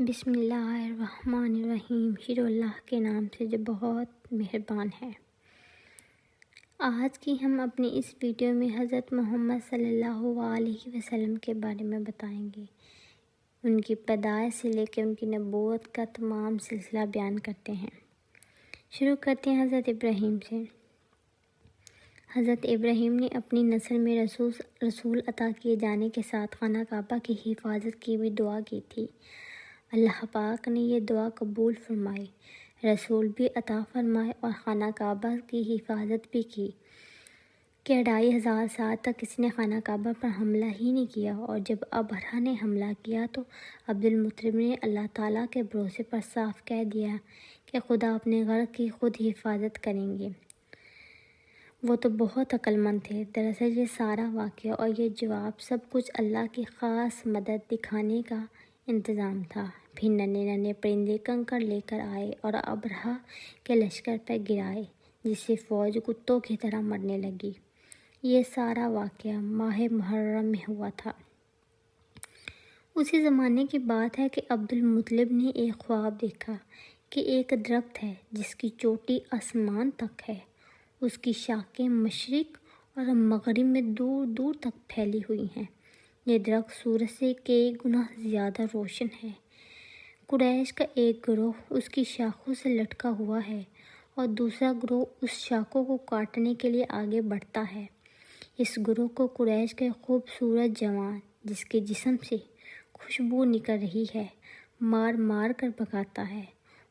بسم اللہ الرحمن الرحیم، شروع اللہ کے نام سے جو بہت مہربان ہے۔ آج کی ہم اپنی اس ویڈیو میں حضرت محمد صلی اللہ علیہ وسلم کے بارے میں بتائیں گے۔ ان کی پیدائش سے لے کے ان کی نبوت کا تمام سلسلہ بیان کرتے ہیں۔ شروع کرتے ہیں حضرت ابراہیم سے۔ حضرت ابراہیم نے اپنی نسل میں رسول عطا کیے جانے کے ساتھ خانہ کعبہ کی حفاظت کی بھی دعا کی تھی۔ اللہ پاک نے یہ دعا قبول فرمائی، رسول بھی عطا فرمائے اور خانہ کعبہ کی حفاظت بھی کی کہ 2500 سال تک کسی نے خانہ کعبہ پر حملہ ہی نہیں کیا، اور جب ابرہہ نے حملہ کیا تو عبد المطلب نے اللہ تعالیٰ کے بھروسے پر صاف کہہ دیا کہ خدا اپنے گھر کی خود حفاظت کریں گے۔ وہ تو بہت عقل مند تھے۔ دراصل یہ سارا واقعہ اور یہ جواب سب کچھ اللہ کی خاص مدد دکھانے کا انتظام تھا۔ پھر ننھے ننھے پرندے کنکر لے کر آئے اور ابرہہ کے لشکر پر گرائے، جس سے فوج کتوں کی طرح مرنے لگی۔ یہ سارا واقعہ ماہ محرم میں ہوا تھا۔ اسی زمانے کی بات ہے کہ عبد المطلب نے ایک خواب دیکھا کہ ایک درخت ہے جس کی چوٹی آسمان تک ہے، اس کی شاخیں مشرق اور مغرب میں دور دور تک پھیلی ہوئی ہیں۔ یہ درخت سورج سے کئی گنا زیادہ روشن ہے۔ قریش کا ایک گروہ اس کی شاخوں سے لٹکا ہوا ہے اور دوسرا گروہ اس شاخوں کو کاٹنے کے لیے آگے بڑھتا ہے۔ اس گروہ کو قریش کے خوبصورت جوان، جس کے جسم سے خوشبو نکل رہی ہے، مار مار کر بھگاتا ہے۔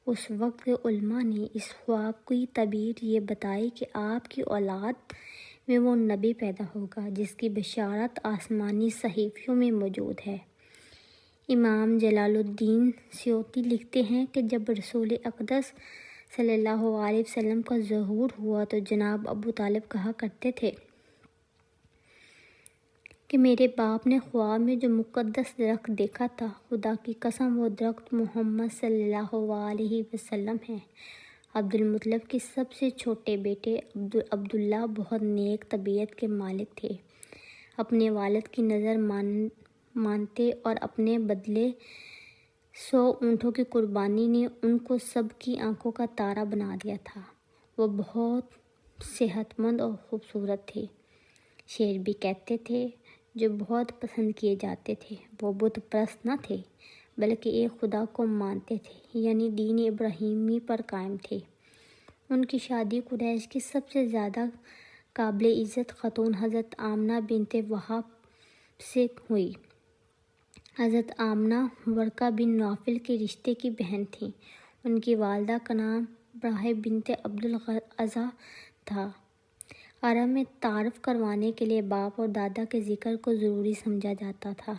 اس وقت کے علماء نے اس خواب کی تعبیر یہ بتائی کہ آپ کی اولاد میں وہ نبی پیدا ہوگا جس کی بشارت آسمانی صحیفوں میں موجود ہے۔ امام جلال الدین سیوطی لکھتے ہیں کہ جب رسول اقدس صلی اللہ علیہ وسلم کا ظہور ہوا تو جناب ابو طالب کہا کرتے تھے کہ میرے باپ نے خواب میں جو مقدس درخت دیکھا تھا، خدا کی قسم وہ درخت محمد صلی اللہ علیہ وسلم ہے۔ عبد المطلب کے سب سے چھوٹے بیٹے عبداللہ بہت نیک طبیعت کے مالک تھے۔ اپنے والد کی نظر مانتے اور اپنے بدلے 100 اونٹوں کی قربانی نے ان کو سب کی آنکھوں کا تارا بنا دیا تھا۔ وہ بہت صحت مند اور خوبصورت تھے۔ شعر بھی کہتے تھے جو بہت پسند کیے جاتے تھے۔ وہ بت پرست نہ تھے بلکہ ایک خدا کو مانتے تھے، یعنی دین ابراہیمی پر قائم تھے۔ ان کی شادی قریش کی سب سے زیادہ قابل عزت خاتون حضرت آمنہ بنت وہب سے ہوئی۔ حضرت آمنہ ورقہ بن نوفل کے رشتے کی بہن تھیں۔ ان کی والدہ کا نام براہ بنت عبد العزیٰ تھا۔ عرب میں تعارف کروانے کے لیے باپ اور دادا کے ذکر کو ضروری سمجھا جاتا تھا۔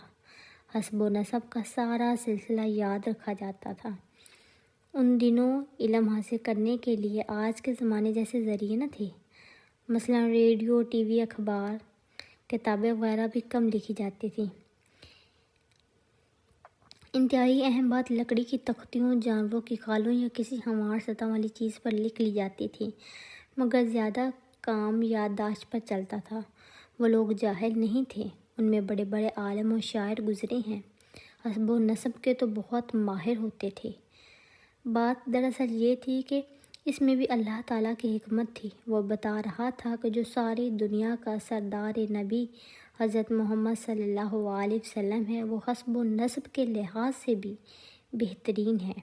حسب و نسب کا سارا سلسلہ یاد رکھا جاتا تھا۔ ان دنوں علم حاصل کرنے کے لیے آج کے زمانے جیسے ذریعے نہ تھے۔ مثلاً ریڈیو، ٹی وی، اخبار، کتابیں وغیرہ بھی کم لکھی جاتی تھیں۔ انتہائی اہم بات لکڑی کی تختیوں، جانوروں کی کھالوں یا کسی ہموار سطح والی چیز پر لکھ لی جاتی تھی، مگر زیادہ کام یادداشت پر چلتا تھا۔ وہ لوگ جاہل نہیں تھے، ان میں بڑے بڑے عالم و شاعر گزرے ہیں۔ حسب و نسب کے تو بہت ماہر ہوتے تھے۔ بات دراصل یہ تھی کہ اس میں بھی اللہ تعالیٰ کی حکمت تھی۔ وہ بتا رہا تھا کہ جو ساری دنیا کا سردار نبی حضرت محمد صلی اللہ علیہ وسلم ہے، وہ حسب و نسب کے لحاظ سے بھی بہترین ہے۔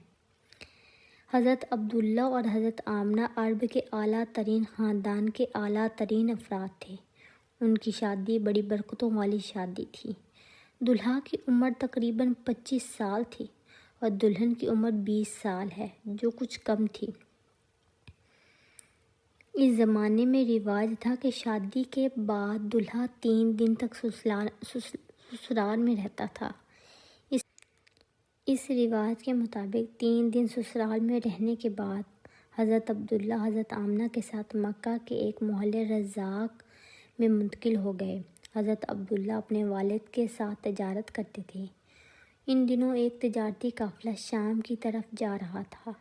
حضرت عبداللہ اور حضرت آمنہ عرب کے اعلیٰ ترین خاندان کے اعلیٰ ترین افراد تھے۔ ان کی شادی بڑی برکتوں والی شادی تھی۔ دلہا کی عمر تقریباً 25 سال تھی اور دلہن کی عمر 20 سال ہے، جو کچھ کم تھی۔ اس زمانے میں رواج تھا کہ شادی کے بعد دلہا 3 دن تک سسرال میں رہتا تھا۔ اس رواج کے مطابق 3 دن سسرال میں رہنے کے بعد حضرت عبداللہ حضرت آمنہ کے ساتھ مکہ کے ایک محلے رزاق میں منتقل ہو گئے۔ حضرت عبداللہ اپنے والد کے ساتھ تجارت کرتے تھے۔ ان دنوں ایک تجارتی قافلہ شام کی طرف جا رہا تھا۔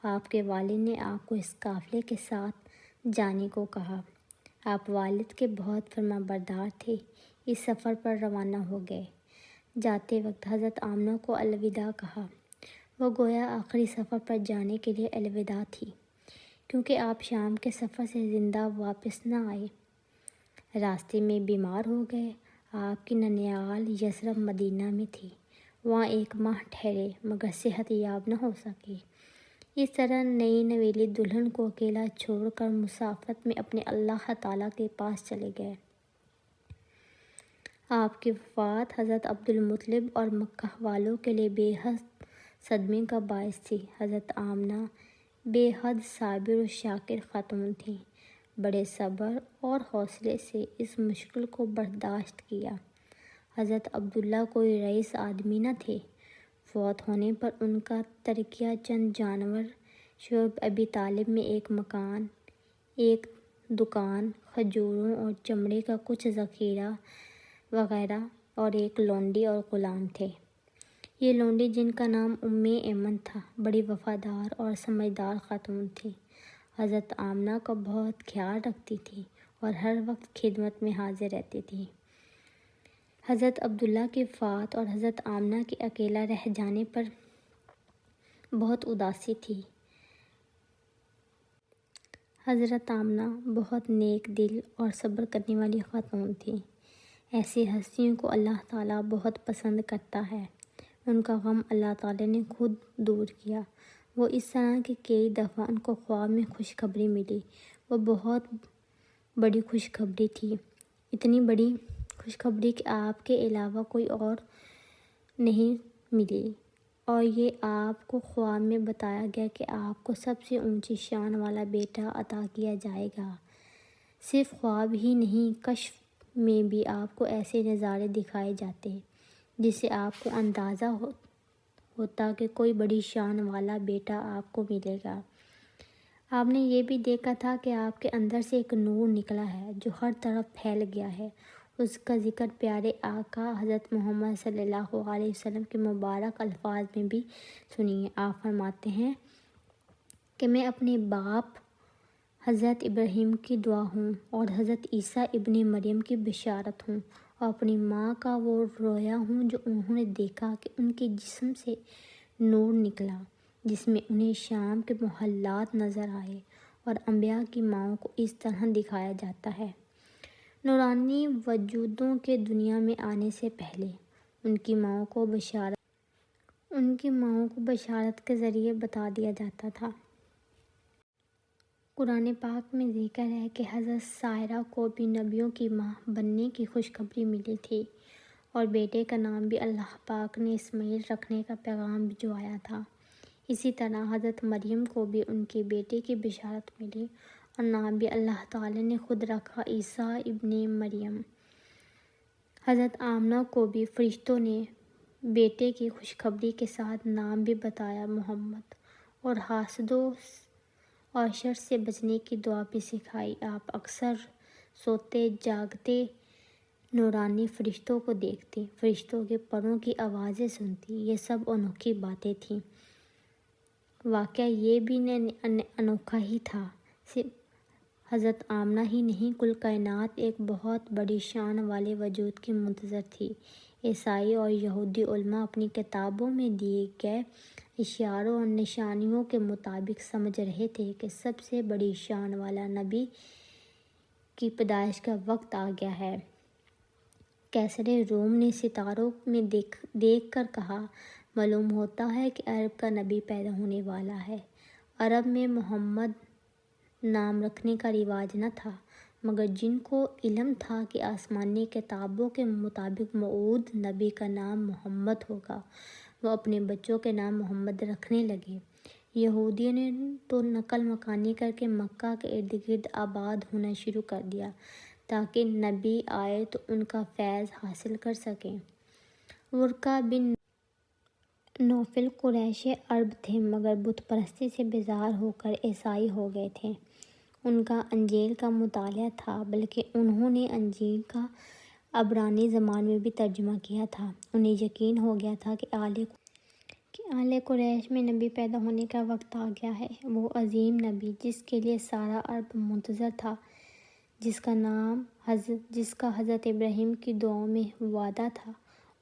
آپ کے والد نے آپ کو اس قافلے کے ساتھ جانے کو کہا۔ آپ والد کے بہت فرما بردار تھے، اس سفر پر روانہ ہو گئے۔ جاتے وقت حضرت آمنہ کو الوداع کہا۔ وہ گویا آخری سفر پر جانے کے لیے الوداع تھی، کیونکہ آپ شام کے سفر سے زندہ واپس نہ آئے۔ راستے میں بیمار ہو گئے۔ آپ کی ننیال یثرب مدینہ میں تھی۔ وہاں 1 ماہ ٹھہرے مگر صحت یاب نہ ہو سکی۔ اس طرح نئی نویلی دلہن کو اکیلا چھوڑ کر مسافت میں اپنے اللہ تعالیٰ کے پاس چلے گئے۔ آپ کی وفات حضرت عبدالمطلب اور مکہ والوں کے لیے بے حد صدمے کا باعث تھی۔ حضرت آمنہ بے حد صابر و شاکر خاتون تھیں۔ بڑے صبر اور حوصلے سے اس مشکل کو برداشت کیا۔ حضرت عبداللہ کوئی رئیس آدمی نہ تھے۔ فوت ہونے پر ان کا ترکہ چند جانور، شعیب ابی طالب میں 1 مکان، 1 دکان، کھجوروں اور چمڑے کا کچھ ذخیرہ وغیرہ، اور 1 لونڈی اور غلام تھے۔ یہ لونڈی، جن کا نام ایمن تھا، بڑی وفادار اور سمجھدار خاتون تھی۔ حضرت آمنہ کا بہت خیال رکھتی تھی اور ہر وقت خدمت میں حاضر رہتی تھی۔ حضرت عبداللہ کی وفات اور حضرت آمنہ کے اکیلا رہ جانے پر بہت اداسی تھی۔ حضرت آمنہ بہت نیک دل اور صبر کرنے والی خاتون تھی۔ ایسی ہستیوں کو اللہ تعالیٰ بہت پسند کرتا ہے۔ ان کا غم اللہ تعالیٰ نے خود دور کیا۔ وہ اس طرح کہ کئی دفعہ ان کو خواب میں خوشخبری ملی۔ وہ بہت بڑی خوشخبری تھی، اتنی بڑی خوشخبری کہ آپ کے علاوہ کوئی اور نہیں ملی، اور یہ آپ کو خواب میں بتایا گیا کہ آپ کو سب سے اونچی شان والا بیٹا عطا کیا جائے گا۔ صرف خواب ہی نہیں، کشف میں بھی آپ کو ایسے نظارے دکھائے جاتے جس سے آپ کو اندازہ ہوتا کہ کوئی بڑی شان والا بیٹا آپ کو ملے گا۔ آپ نے یہ بھی دیکھا تھا کہ آپ کے اندر سے ایک نور نکلا ہے جو ہر طرف پھیل گیا ہے۔ اس کا ذکر پیارے آقا حضرت محمد صلی اللہ علیہ وسلم کے مبارک الفاظ میں بھی سنیے۔ آپ فرماتے ہیں کہ میں اپنے باپ حضرت ابراہیم کی دعا ہوں اور حضرت عیسیٰ ابن مریم کی بشارت ہوں، اور اپنی ماں کا وہ رویا ہوں جو انہوں نے دیکھا کہ ان کے جسم سے نور نکلا جس میں انہیں شام کے محلات نظر آئے، اور انبیاء کی ماؤں کو اس طرح دکھایا جاتا ہے۔ نورانی وجودوں کے دنیا میں آنے سے پہلے ان کی ماؤں کو بشارت کے ذریعے بتا دیا جاتا تھا۔ قرآن پاک میں ذکر ہے کہ حضرت سارہ کو بھی نبیوں کی ماں بننے کی خوشخبری ملی تھی، اور بیٹے کا نام بھی اللہ پاک نے اسماعیل رکھنے کا پیغام بھجوایا تھا۔ اسی طرح حضرت مریم کو بھی ان کے بیٹے کی بشارت ملی، اور نام بھی اللہ تعالیٰ نے خود رکھا، عیسیٰ ابن مریم۔ حضرت آمنہ کو بھی فرشتوں نے بیٹے کی خوشخبری کے ساتھ نام بھی بتایا، محمد، اور حاسد اور شر سے بچنے کی دعا بھی سکھائی۔ آپ اکثر سوتے جاگتے نورانی فرشتوں کو دیکھتی، فرشتوں کے پروں کی آوازیں سنتی۔ یہ سب انوکھی باتیں تھیں۔ واقعہ یہ بھی انوکھا ہی تھا۔ صرف حضرت آمنہ ہی نہیں، کل کائنات ایک بہت بڑی شان والے وجود کی منتظر تھی۔ عیسائی اور یہودی علماء اپنی کتابوں میں دیے گئے اشاروں اور نشانیوں کے مطابق سمجھ رہے تھے کہ سب سے بڑی شان والا نبی کی پیدائش کا وقت آ گیا ہے۔ قیصر روم نے ستاروں میں دیکھ کر کہا، معلوم ہوتا ہے کہ عرب کا نبی پیدا ہونے والا ہے۔ عرب میں محمد نام رکھنے کا رواج نہ تھا، مگر جن کو علم تھا کہ آسمانی کتابوں کے مطابق موعود نبی کا نام محمد ہوگا، وہ اپنے بچوں کے نام محمد رکھنے لگے۔ یہودیوں نے تو نقل مکانی کر کے مکہ کے ارد گرد آباد ہونا شروع کر دیا تاکہ نبی آئے تو ان کا فیض حاصل کر سکیں۔ ورقہ بن نوفل قریش عرب تھے، مگر بت پرستی سے بیزار ہو کر عیسائی ہو گئے تھے۔ ان کا انجیل کا مطالعہ تھا، بلکہ انہوں نے انجیل کا عبرانی زبان میں بھی ترجمہ کیا تھا۔ انہیں یقین ہو گیا تھا کہ آل قریش میں نبی پیدا ہونے کا وقت آ گیا ہے، وہ عظیم نبی جس کے لیے سارا عرب منتظر تھا، جس کا حضرت ابراہیم کی دعاؤں میں وعدہ تھا،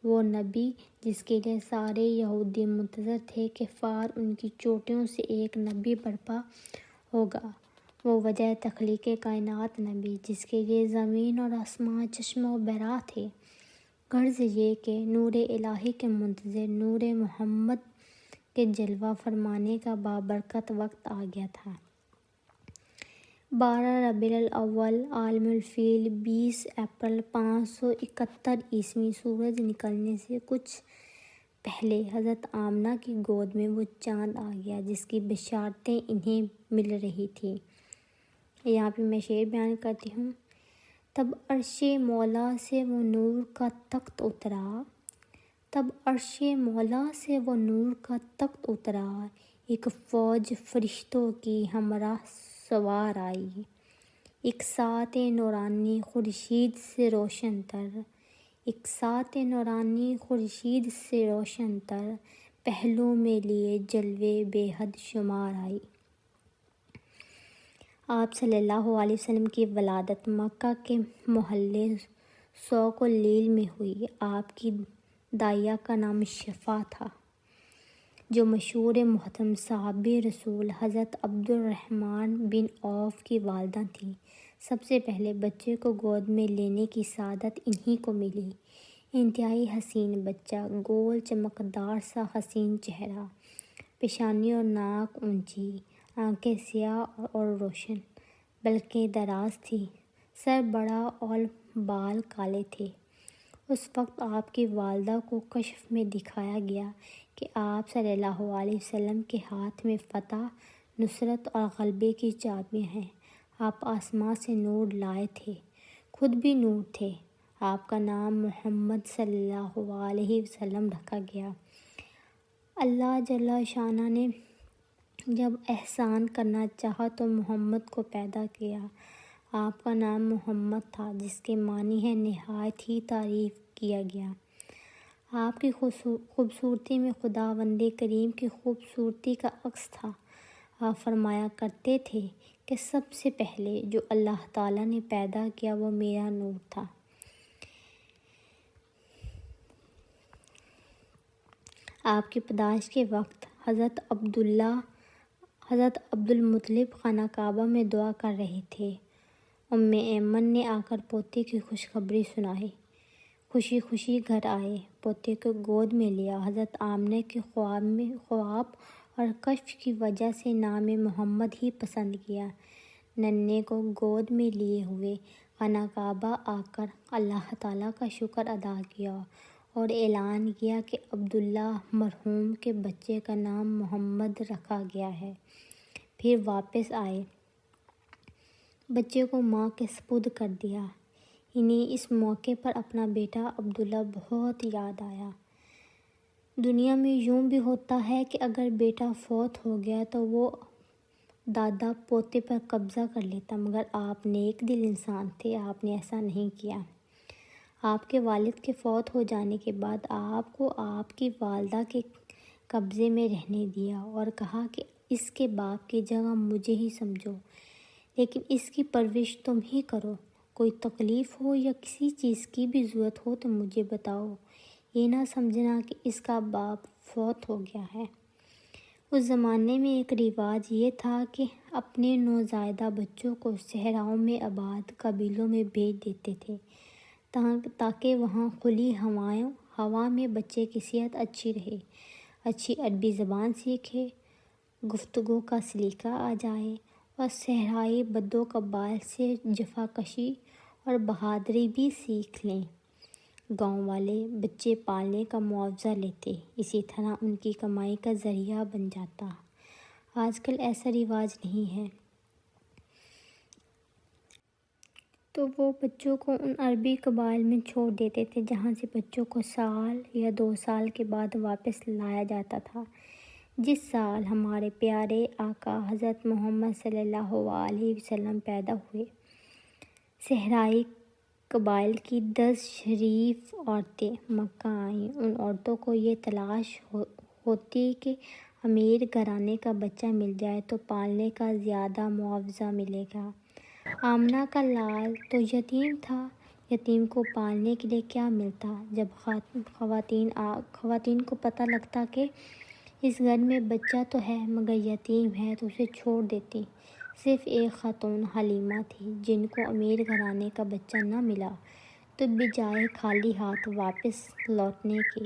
وہ نبی جس کے لیے سارے یہودی منتظر تھے کہ فار ان کی چوٹیوں سے ایک نبی برپا ہوگا، وہ وجہ تخلیق کائنات نبی جس کے لیے زمین اور آسمان چشمہ و بیراں تھے، غرض یہ کہ نور الہی کے منتظر نور محمد کے جلوہ فرمانے کا بابرکت وقت آ گیا تھا۔ 12 ربیع الاول عام الفیل 20 اپریل 571 عیسوی سورج نکلنے سے کچھ پہلے حضرت آمنہ کی گود میں وہ چاند آ گیا جس کی بشارتیں انہیں مل رہی تھیں۔ یہاں پہ میں شعر بیان کرتی ہوں۔ تب عرش مولا سے وہ نور کا تخت اترا، تب عرش مولا سے وہ نور کا تخت اترا، ایک فوج فرشتوں کی ہمراہ سوار آئی، ایک ساعت نورانی خورشید سے روشن تر، ایک ساعت نورانی خورشید سے روشن تر، پہلو میں لیے جلوے بے حد شمار آئی۔ آپ صلی اللہ علیہ وسلم کی ولادت مکہ کے محلے سوق اللیل میں ہوئی۔ آپ کی داعیہ کا نام شفا تھا، جو مشہور محترم صحابی رسول حضرت عبد الرحمن بن عوف کی والدہ تھیں۔ سب سے پہلے بچے کو گود میں لینے کی سعادت انہی کو ملی۔ انتہائی حسین بچہ، گول چمکدار سا حسین چہرہ، پیشانی اور ناک اونچی، آنکھیں سیاہ اور روشن بلکہ دراز تھی، سر بڑا اور بال کالے تھے۔ اس وقت آپ کی والدہ کو کشف میں دکھایا گیا کہ آپ صلی اللہ علیہ وسلم کے ہاتھ میں فتح، نصرت اور غلبے کی چابیاں ہیں۔ آپ آسمان سے نور لائے تھے، خود بھی نور تھے۔ آپ کا نام محمد صلی اللہ علیہ وسلم رکھا گیا۔ اللہ جل شانہ نے جب احسان کرنا چاہا تو محمد کو پیدا کیا۔ آپ کا نام محمد تھا جس کے معنی ہے نہایت ہی تعریف کیا گیا۔ آپ کی خوبصورتی میں خداوند کریم کی خوبصورتی کا عکس تھا۔ آپ فرمایا کرتے تھے کہ سب سے پہلے جو اللہ تعالیٰ نے پیدا کیا وہ میرا نور تھا۔ آپ کی پیدائش کے وقت حضرت عبد المطلب خانہ کعبہ میں دعا کر رہے تھے۔ ام ایمن نے آ کر پوتے کی خوشخبری سنائی، خوشی خوشی گھر آئے، پوتے کو گود میں لیا۔ حضرت آمنہ کے خواب اور کشف کی وجہ سے نام محمد ہی پسند کیا۔ ننھے کو گود میں لیے ہوئے خانہ کعبہ آ کر اللہ تعالیٰ کا شکر ادا کیا اور اعلان کیا کہ عبداللہ مرحوم کے بچے کا نام محمد رکھا گیا ہے۔ پھر واپس آئے، بچے کو ماں کے سپرد کر دیا۔ انہیں اس موقع پر اپنا بیٹا عبداللہ بہت یاد آیا۔ دنیا میں یوں بھی ہوتا ہے کہ اگر بیٹا فوت ہو گیا تو وہ دادا پوتے پر قبضہ کر لیتا، مگر آپ نیک دل انسان تھے، آپ نے ایسا نہیں کیا۔ آپ کے والد کے فوت ہو جانے کے بعد آپ کو آپ کی والدہ کے قبضے میں رہنے دیا اور کہا کہ اس کے باپ کی جگہ مجھے ہی سمجھو، لیکن اس کی پرورش تم ہی کرو۔ کوئی تکلیف ہو یا کسی چیز کی بھی ضرورت ہو تو مجھے بتاؤ، یہ نہ سمجھنا کہ اس کا باپ فوت ہو گیا ہے۔ اس زمانے میں ایک رواج یہ تھا کہ اپنے نوزائیدہ بچوں کو صحراؤں میں آباد قبیلوں میں بھیج دیتے تھے تاکہ وہاں کھلی ہوا میں بچے کی صحت اچھی رہے، اچھی عربی زبان سیکھے، گفتگو کا سلیقہ آ جائے اور صحرائی بدو قبائل سے جفا کشی اور بہادری بھی سیکھ لیں۔ گاؤں والے بچے پالنے کا معاوضہ لیتے، اسی طرح ان کی کمائی کا ذریعہ بن جاتا۔ آج کل ایسا رواج نہیں ہے، تو وہ بچوں کو ان عربی قبائل میں چھوڑ دیتے تھے جہاں سے بچوں کو سال یا 2 سال کے بعد واپس لایا جاتا تھا۔ جس سال ہمارے پیارے آقا حضرت محمد صلی اللہ علیہ وسلم پیدا ہوئے، صحرائی قبائل کی 10 شریف عورتیں مکہ آئیں۔ ان عورتوں کو یہ تلاش ہوتی کہ امیر گھرانے کا بچہ مل جائے تو پالنے کا زیادہ معاوضہ ملے گا۔ آمنہ کا لال تو یتیم تھا، یتیم کو پالنے کے لیے کیا ملتا؟ جب خواتین کو پتہ لگتا کہ اس گھر میں بچہ تو ہے مگر یتیم ہے تو اسے چھوڑ دیتی۔ صرف ایک خاتون حلیمہ تھی جن کو امیر گھرانے کا بچہ نہ ملا، تو بجائے خالی ہاتھ واپس لوٹنے کے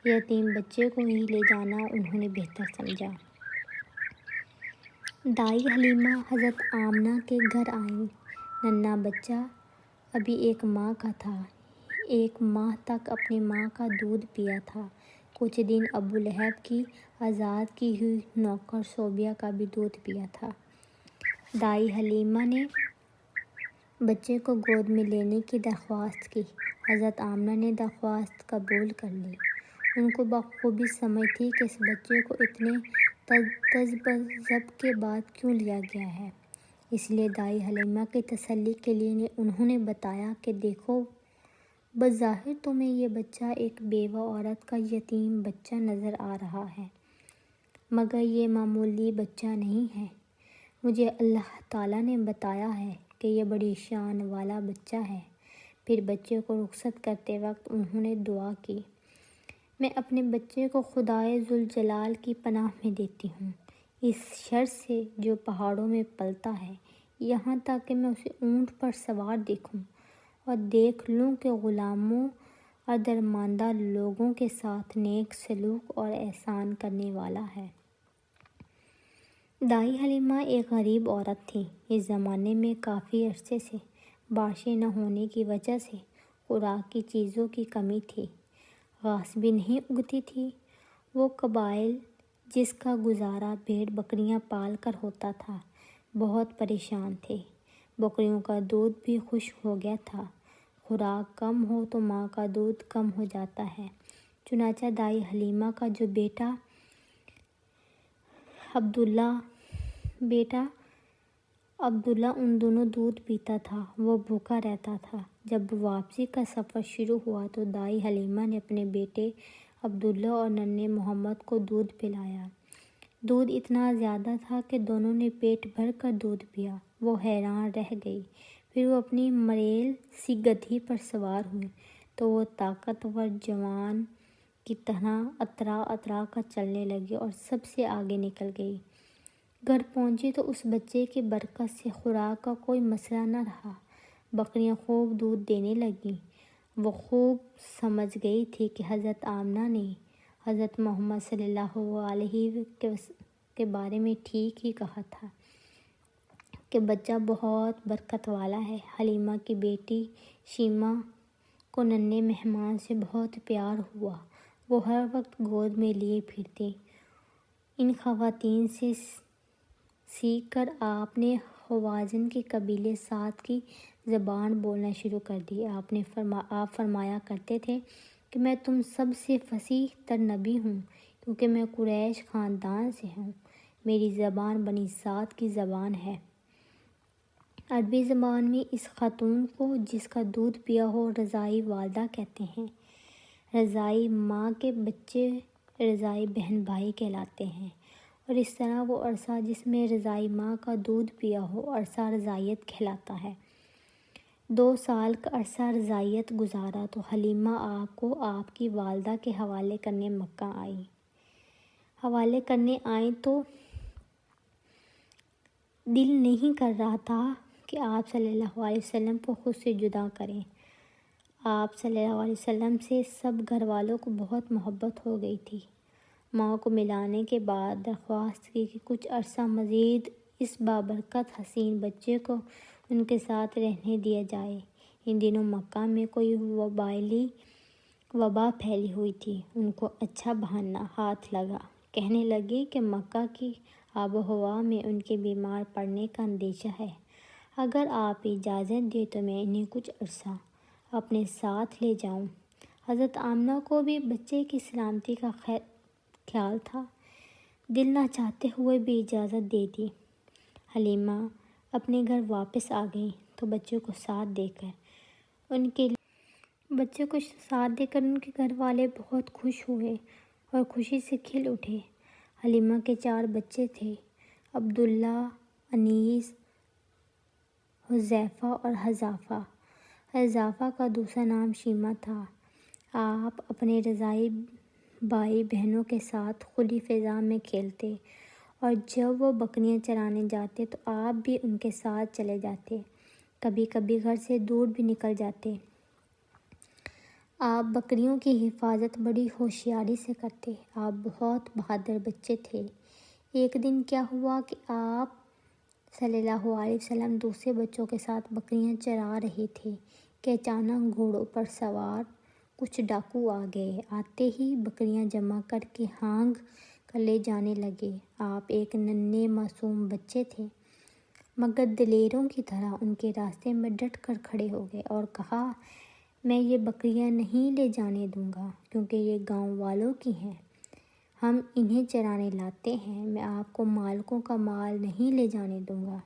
یتیم بچے کو ہی لے جانا انہوں نے بہتر سمجھا۔ دائی حلیمہ حضرت آمنہ کے گھر آئیں۔ ننھا بچہ ابھی ایک ماہ کا تھا، 1 ماہ تک اپنی ماں کا دودھ پیا تھا، کچھ دن ابو لہب کی آزاد کی ہوئی نوکر صوبیہ کا بھی دودھ پیا تھا۔ دائی حلیمہ نے بچے کو گود میں لینے کی درخواست کی۔ حضرت آمنہ نے درخواست قبول کر لی۔ ان کو بخوبی سمجھ تھی کہ اس بچے کو اتنے تذبذب کے بعد کیوں لیا گیا ہے، اس لیے دائی حلیمہ کی تسلی کے لیے انہوں نے بتایا کہ دیکھو، بظاہر تمہیں یہ بچہ ایک بیوہ عورت کا یتیم بچہ نظر آ رہا ہے، مگر یہ معمولی بچہ نہیں ہے۔ مجھے اللہ تعالیٰ نے بتایا ہے کہ یہ بڑی شان والا بچہ ہے۔ پھر بچے کو رخصت کرتے وقت انہوں نے دعا کی، میں اپنے بچے کو خدائے ذوالجلال کی پناہ میں دیتی ہوں، اس شر سے جو پہاڑوں میں پلتا ہے، یہاں تک کہ میں اسے اونٹ پر سوار دیکھوں اور دیکھ لوں کہ غلاموں اور درماندہ لوگوں کے ساتھ نیک سلوک اور احسان کرنے والا ہے۔ دائی حلیمہ ایک غریب عورت تھیں۔ اس زمانے میں کافی عرصے سے بارشیں نہ ہونے کی وجہ سے خوراک کی چیزوں کی کمی تھی، گھاس بھی نہیں اگتی تھی۔ وہ قبائل جس کا گزارا بھیڑ بکریاں پال کر ہوتا تھا بہت پریشان تھے۔ بکریوں کا دودھ بھی خشک ہو گیا تھا۔ خوراک کم ہو تو ماں کا دودھ کم ہو جاتا ہے۔ چنانچہ دائی حلیمہ کا جو بیٹا عبداللہ ان دنوں دودھ پیتا تھا، وہ بھوکا رہتا تھا۔ جب واپسی کا سفر شروع ہوا تو دائی حلیمہ نے اپنے بیٹے عبداللہ اور ننھے محمد کو دودھ پلایا۔ دودھ اتنا زیادہ تھا کہ دونوں نے پیٹ بھر کر دودھ پیا۔ وہ حیران رہ گئی۔ پھر وہ اپنی مریل سی گدھی پر سوار ہوئیں تو وہ طاقتور جوان کی طرح اترا اترا کر چلنے لگی اور سب سے آگے نکل گئی۔ گھر پہنچی تو اس بچے کی برکت سے خوراک کا کوئی مسئلہ نہ رہا۔ بکریاں خوب دودھ دینے لگیں۔ وہ خوب سمجھ گئی تھی کہ حضرت آمنہ نے حضرت محمد صلی اللہ علیہ وسلم کے بارے میں ٹھیک ہی کہا تھا کہ بچہ بہت برکت والا ہے۔ حلیمہ کی بیٹی شیمہ کو ننھے مہمان سے بہت پیار ہوا۔ وہ ہر وقت گود میں لیے پھرتی۔ ان خواتین سے سیکھ کر آپ نے خوازن کے قبیلے سعد کی زبان بولنا شروع کر دی۔ آپ فرمایا کرتے تھے کہ میں تم سب سے فصیح تر نبی ہوں کیونکہ میں قریش خاندان سے ہوں۔ میری زبان بنی سعد کی زبان ہے۔ عربی زبان میں اس خاتون کو جس کا دودھ پیا ہو رضاعی والدہ کہتے ہیں۔ رضاعی ماں کے بچے رضاعی بہن بھائی کہلاتے ہیں، اور اس طرح وہ عرصہ جس میں رضاعی ماں کا دودھ پیا ہو عرصہ رضاعیت کہلاتا ہے۔ 2 سال کا عرصہ رضاعیت گزارا تو حلیمہ آپ کو آپ کی والدہ کے حوالے کرنے مکہ آئیں تو دل نہیں کر رہا تھا کہ آپ صلی اللہ علیہ وسلم کو خود سے جدا کریں۔ آپ صلی اللہ علیہ وسلم سے سب گھر والوں کو بہت محبت ہو گئی تھی۔ ماں کو ملانے کے بعد درخواست کی کہ کچھ عرصہ مزید اس بابرکت حسین بچے کو ان کے ساتھ رہنے دیا جائے۔ ان دنوں مکہ میں کوئی وبا پھیلی ہوئی تھی۔ ان کو اچھا بہانہ ہاتھ لگا۔ کہنے لگے کہ مکہ کی آب و ہوا میں ان کے بیمار پڑنے کا اندیشہ ہے۔ اگر آپ اجازت دیں تو میں انہیں کچھ عرصہ اپنے ساتھ لے جاؤں۔ حضرت آمنہ کو بھی بچے کی سلامتی کا خیال تھا۔ دل نہ چاہتے ہوئے بھی اجازت دے دی۔ حلیمہ اپنے گھر واپس آ گئیں تو بچے کو ساتھ دے کر ان کے گھر والے بہت خوش ہوئے اور خوشی سے کھل اٹھے۔ حلیمہ کے 4 بچے تھے، عبداللہ، انیس، حذیفہ اور حذافہ۔ حذیفہ کا دوسرا نام شیمہ تھا۔ آپ اپنے رضاعی بھائی بہنوں کے ساتھ کھلی فضا میں کھیلتے اور جب وہ بکریاں چرانے جاتے تو آپ بھی ان کے ساتھ چلے جاتے، کبھی کبھی گھر سے دور بھی نکل جاتے۔ آپ بکریوں کی حفاظت بڑی ہوشیاری سے کرتے۔ آپ بہت بہادر بچے تھے۔ ایک دن کیا ہوا کہ آپ صلی اللہ علیہ وسلم دوسرے بچوں کے ساتھ بکریاں چرا رہے تھے کہ اچانک گھوڑوں پر سوار کچھ ڈاکو آ گئے۔ آتے ہی بکریاں جمع کر کے ہانک کر لے جانے لگے۔ آپ ایک ننھے معصوم بچے تھے، مگر دلیروں کی طرح ان کے راستے میں ڈٹ کر کھڑے ہو گئے اور کہا، میں یہ بکریاں نہیں لے جانے دوں گا کیونکہ یہ گاؤں والوں کی ہیں، ہم انہیں چرانے لاتے ہیں، میں آپ کو مالکوں کا مال نہیں لے جانے دوں گا۔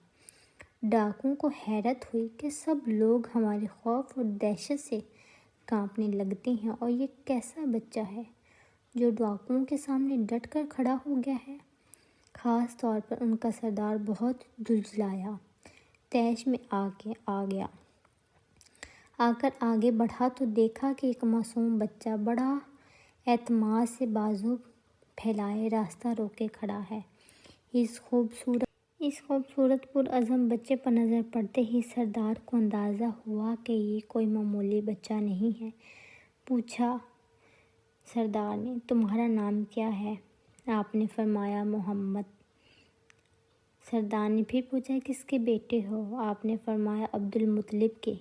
ڈاکوؤں کو حیرت ہوئی کہ سب لوگ ہمارے خوف اور دہشت سے کانپنے لگتے ہیں اور یہ کیسا بچہ ہے جو ڈاکوؤں کے سامنے ڈٹ کر کھڑا ہو گیا ہے۔ خاص طور پر ان کا سردار بہت جھنجھلایا، طیش میں آ گیا۔ آ کر آگے بڑھا تو دیکھا کہ ایک معصوم بچہ بڑا اعتماد سے بازو پھیلائے راستہ روکے کھڑا ہے۔ اس خوبصورت پرعزم بچے پر نظر پڑتے ہی سردار کو اندازہ ہوا کہ یہ کوئی معمولی بچہ نہیں ہے۔ پوچھا سردار نے، تمہارا نام کیا ہے؟ آپ نے فرمایا، محمد۔ سردار نے پھر پوچھا، کس کے بیٹے ہو؟ آپ نے فرمایا، عبد المطلب کے۔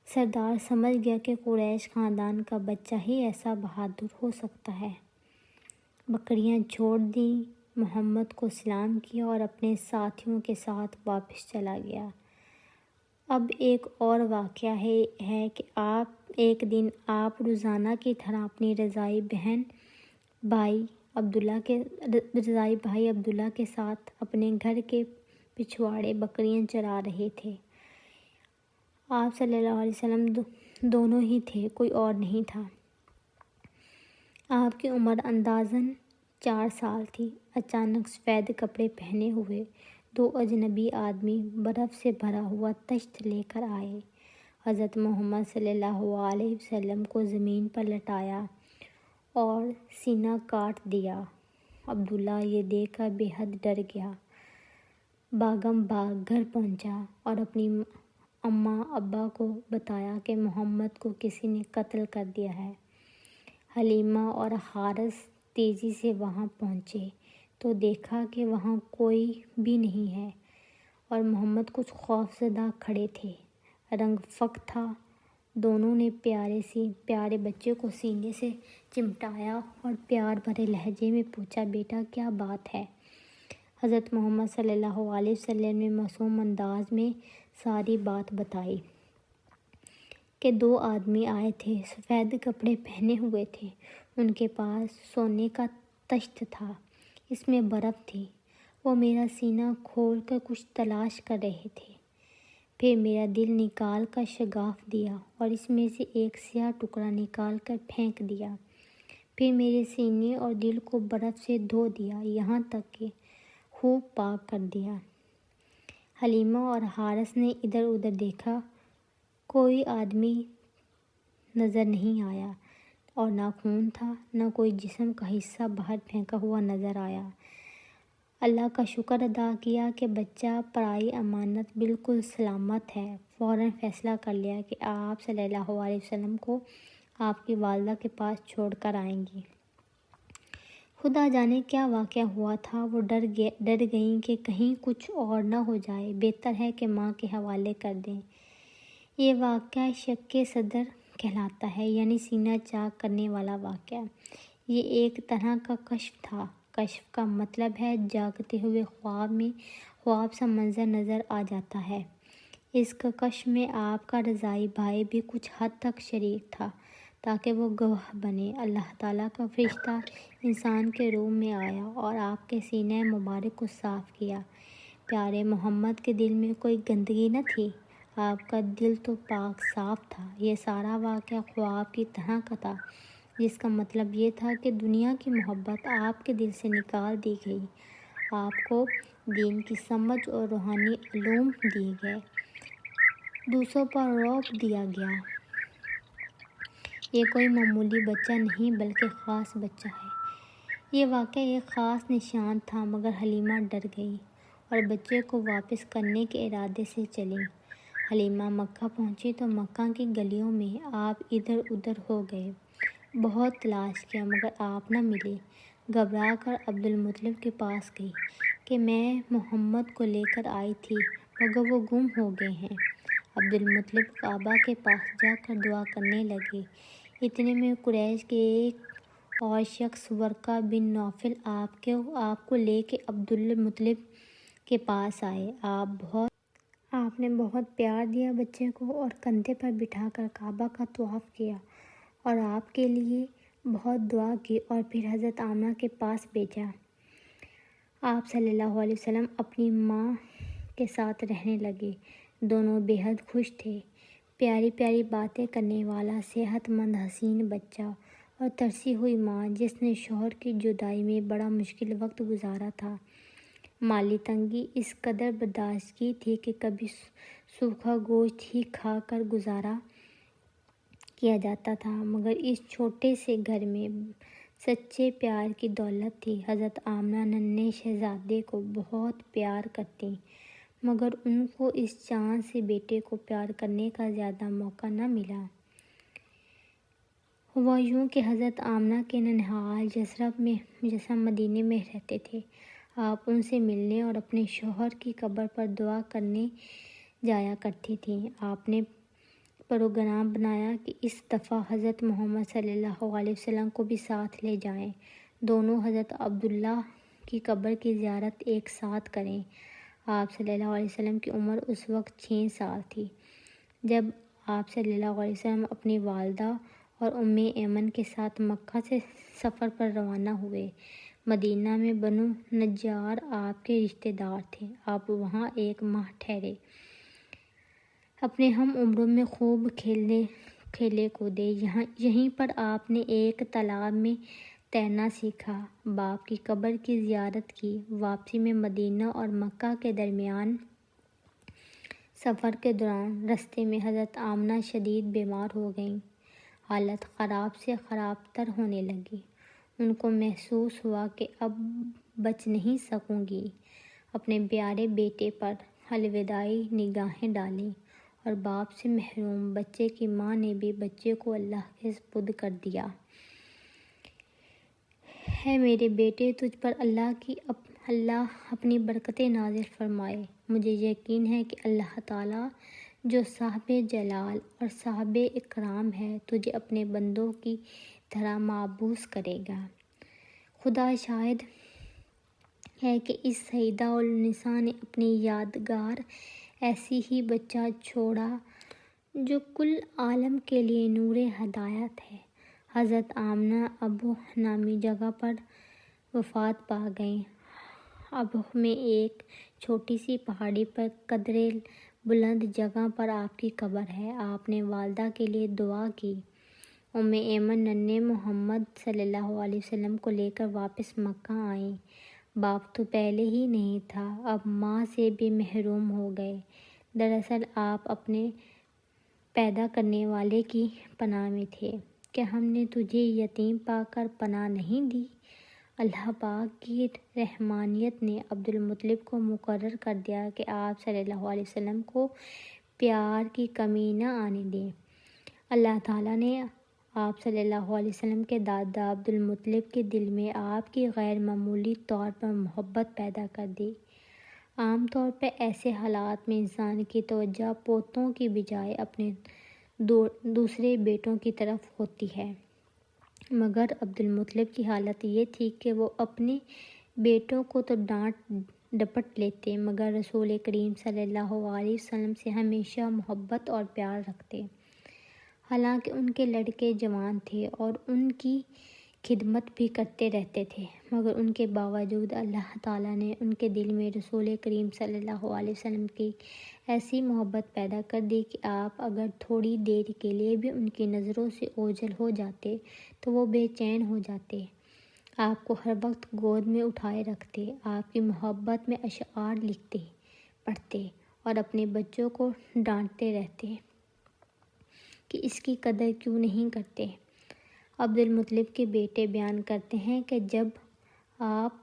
سردار سمجھ گیا کہ قریش خاندان کا بچہ ہی ایسا بہادر ہو سکتا ہے۔ بکریاں چھوڑ دیں، محمد کو سلام کیا اور اپنے ساتھیوں کے ساتھ واپس چلا گیا۔ اب ایک اور واقعہ ہے کہ ایک دن آپ روزانہ کی طرح اپنی رضاعی بھائی عبداللہ کے ساتھ اپنے گھر کے پچھواڑے بکریاں چرا رہے تھے۔ آپ صلی اللہ علیہ وسلم دونوں ہی تھے، کوئی اور نہیں تھا۔ آپ کی عمر اندازاً 4 سال تھی۔ اچانک سفید کپڑے پہنے ہوئے 2 اجنبی آدمی برف سے بھرا ہوا تشت لے کر آئے، حضرت محمد صلی اللہ علیہ وسلم کو زمین پر لٹایا اور سینہ کاٹ دیا۔ عبداللہ یہ دیکھ کر بے حد ڈر گیا، بھاگم بھاگ گھر پہنچا اور اپنی اماں ابا کو بتایا کہ محمد کو کسی نے قتل کر دیا ہے۔ حلیمہ اور حارث تیزی سے وہاں پہنچے تو دیکھا کہ وہاں کوئی بھی نہیں ہے اور محمد کچھ خوفزدہ کھڑے تھے، رنگ فاق تھا۔ دونوں نے پیارے بچے کو سینے سے چمٹایا اور پیار بھرے لہجے میں پوچھا، بیٹا کیا بات ہے؟ حضرت محمد صلی اللہ علیہ وسلم نے معصوم انداز میں ساری بات بتائی کہ 2 آدمی آئے تھے، سفید کپڑے پہنے ہوئے تھے، ان کے پاس سونے کا تشت تھا، اس میں برف تھی، وہ میرا سینہ کھول کر کچھ تلاش کر رہے تھے، پھر میرا دل نکال کر شگاف دیا اور اس میں سے ایک سیاہ ٹکڑا نکال کر پھینک دیا، پھر میرے سینے اور دل کو برف سے دھو دیا یہاں تک کہ خوب پاک کر دیا۔ حلیمہ اور حارث نے ادھر ادھر دیکھا، کوئی آدمی نظر نہیں آیا اور نہ خون تھا، نہ کوئی جسم کا حصہ باہر پھینکا ہوا نظر آیا۔ اللہ کا شکر ادا کیا کہ بچہ پرائی امانت بالکل سلامت ہے۔ فوراً فیصلہ کر لیا کہ آپ صلی اللہ علیہ وسلم کو آپ کی والدہ کے پاس چھوڑ کر آئیں گی۔ خدا جانے کیا واقعہ ہوا تھا، وہ ڈر گئیں کہ کہیں کچھ اور نہ ہو جائے، بہتر ہے کہ ماں کے حوالے کر دیں۔ یہ واقعہ شق صدر کہلاتا ہے، یعنی سینہ چاک کرنے والا واقعہ۔ یہ ایک طرح کا کشف تھا۔ کشف کا مطلب ہے جاگتے ہوئے خواب میں خواب سا منظر نظر آ جاتا ہے۔ اس کشف میں آپ کا رضاعی بھائی بھی کچھ حد تک شریک تھا تاکہ وہ گواہ بنے۔ اللہ تعالیٰ کا فرشتہ انسان کے روح میں آیا اور آپ کے سینہ مبارک کو صاف کیا۔ پیارے محمد کے دل میں کوئی گندگی نہ تھی، آپ کا دل تو پاک صاف تھا۔ یہ سارا واقعہ خواب کی طرح کا تھا، جس کا مطلب یہ تھا کہ دنیا کی محبت آپ کے دل سے نکال دی گئی، آپ کو دین کی سمجھ اور روحانی علوم دیے گئے۔ دوسروں پر روپ دیا گیا۔ یہ کوئی معمولی بچہ نہیں بلکہ خاص بچہ ہے۔ یہ واقعہ ایک خاص نشان تھا، مگر حلیمہ ڈر گئی اور بچے کو واپس کرنے کے ارادے سے چلی۔ حلیمہ مکہ پہنچی تو مکہ کی گلیوں میں آپ ادھر ادھر ہو گئے۔ بہت تلاش کیا مگر آپ نہ ملے۔ گھبرا کر عبدالمطلب کے پاس گئی کہ میں محمد کو لے کر آئی تھی مگر وہ گم ہو گئے ہیں۔ عبدالمطلب کعبہ کے پاس جا کر دعا کرنے لگے۔ اتنے میں قریش کے ایک اور شخص ورقہ بن نوفل آپ کو لے کے عبدالمطلب کے پاس آئے۔ آپ نے بہت پیار دیا بچے کو اور کندھے پر بٹھا کر کعبہ کا طواف کیا اور آپ کے لیے بہت دعا کی اور پھر حضرت آمنہ کے پاس بھیجا۔ آپ صلی اللہ علیہ وسلم اپنی ماں کے ساتھ رہنے لگے۔ دونوں بے حد خوش تھے۔ پیاری پیاری باتیں کرنے والا صحت مند حسین بچہ اور ترسی ہوئی ماں جس نے شوہر کی جدائی میں بڑا مشکل وقت گزارا تھا۔ مالی تنگی اس قدر برداشت کی تھی کہ کبھی سوکھا گوشت ہی کھا کر گزارا کیا جاتا تھا، مگر اس چھوٹے سے گھر میں سچے پیار کی دولت تھی۔ حضرت آمنہ ننھے شہزادے کو بہت پیار کرتیں، مگر ان کو اس چاند سے بیٹے کو پیار کرنے کا زیادہ موقع نہ ملا۔ ہوا یوں کہ حضرت آمنہ کے ننھال جسم مدینے میں رہتے تھے۔ آپ ان سے ملنے اور اپنے شوہر کی قبر پر دعا کرنے جایا کرتی تھیں۔ آپ نے پروگرام بنایا کہ اس دفعہ حضرت محمد صلی اللہ علیہ وسلم کو بھی ساتھ لے جائیں۔ دونوں حضرت عبداللہ کی قبر کی زیارت ایک ساتھ کریں۔ آپ صلی اللہ علیہ وسلم کی عمر اس وقت 6 سال تھی جب آپ صلی اللہ علیہ وسلم اپنی والدہ اور ایمن کے ساتھ مکہ سے سفر پر روانہ ہوئے۔ مدینہ میں بنو نجار آپ کے رشتہ دار تھے۔ آپ وہاں 1 ماہ ٹھہرے۔ اپنے ہم عمروں میں خوب کھیلے کودے۔ یہیں پر آپ نے ایک تالاب میں تیرنا سیکھا، باپ کی قبر کی زیارت کی۔ واپسی میں مدینہ اور مکہ کے درمیان سفر کے دوران راستے میں حضرت آمنہ شدید بیمار ہو گئیں۔ حالت خراب سے خراب تر ہونے لگی۔ ان کو محسوس ہوا کہ اب بچ نہیں سکوں گی۔ اپنے پیارے بیٹے پر الوداعی نگاہیں ڈالیں اور باپ سے محروم بچے کی ماں نے بھی بچے کو اللہ کے سپرد کر دیا۔ اے میرے بیٹے، تجھ پر اللہ اپنی برکتیں نازل فرمائے۔ مجھے یقین ہے کہ اللہ تعالیٰ جو صاحب جلال اور صاحب اکرام ہے، تجھے اپنے بندوں کی طرح محبوس کرے گا۔ خدا شاہد ہے کہ اس سیدہ النساء نے اپنی یادگار ایسی ہی بچہ چھوڑا جو کل عالم کے لیے نور ہدایت ہے۔ حضرت آمنہ ابوہ نامی جگہ پر وفات پا گئیں۔ ابوہ میں ایک چھوٹی سی پہاڑی پر قدرے بلند جگہ پر آپ کی قبر ہے۔ آپ نے والدہ کے لیے دعا کی۔ ایمن ننھے محمد صلی اللہ علیہ وسلم کو لے کر واپس مکہ آئیں۔ باپ تو پہلے ہی نہیں تھا، اب ماں سے بھی محروم ہو گئے۔ دراصل آپ اپنے پیدا کرنے والے کی پناہ میں تھے۔ کیا ہم نے تجھے یتیم پا کر پناہ نہیں دی؟ اللہ پاک کی رحمانیت نے عبدالمطلب کو مقرر کر دیا کہ آپ صلی اللہ علیہ وسلم کو پیار کی کمی نہ آنے دیں۔ اللہ تعالیٰ نے آپ صلی اللہ علیہ وسلم کے دادا عبدالمطلب کے دل میں آپ کی غیر معمولی طور پر محبت پیدا کر دی۔ عام طور پر ایسے حالات میں انسان کی توجہ پوتوں کی بجائے اپنے دوسرے بیٹوں کی طرف ہوتی ہے، مگر عبدالمطلب کی حالت یہ تھی کہ وہ اپنے بیٹوں کو تو ڈانٹ ڈپٹ لیتے مگر رسول کریم صلی اللہ علیہ وسلم سے ہمیشہ محبت اور پیار رکھتے۔ حالانکہ ان کے لڑکے جوان تھے اور ان کی خدمت بھی کرتے رہتے تھے، مگر ان کے باوجود اللہ تعالیٰ نے ان کے دل میں رسول کریم صلی اللہ علیہ وسلم کی ایسی محبت پیدا کر دی کہ آپ اگر تھوڑی دیر کے لیے بھی ان کی نظروں سے اوجھل ہو جاتے تو وہ بے چین ہو جاتے، آپ کو ہر وقت گود میں اٹھائے رکھتے، آپ کی محبت میں اشعار لکھتے، پڑھتے اور اپنے بچوں کو ڈانٹتے رہتے کہ اس کی قدر کیوں نہیں کرتے۔ عبد المطلب کے بیٹے بیان کرتے ہیں کہ جب آپ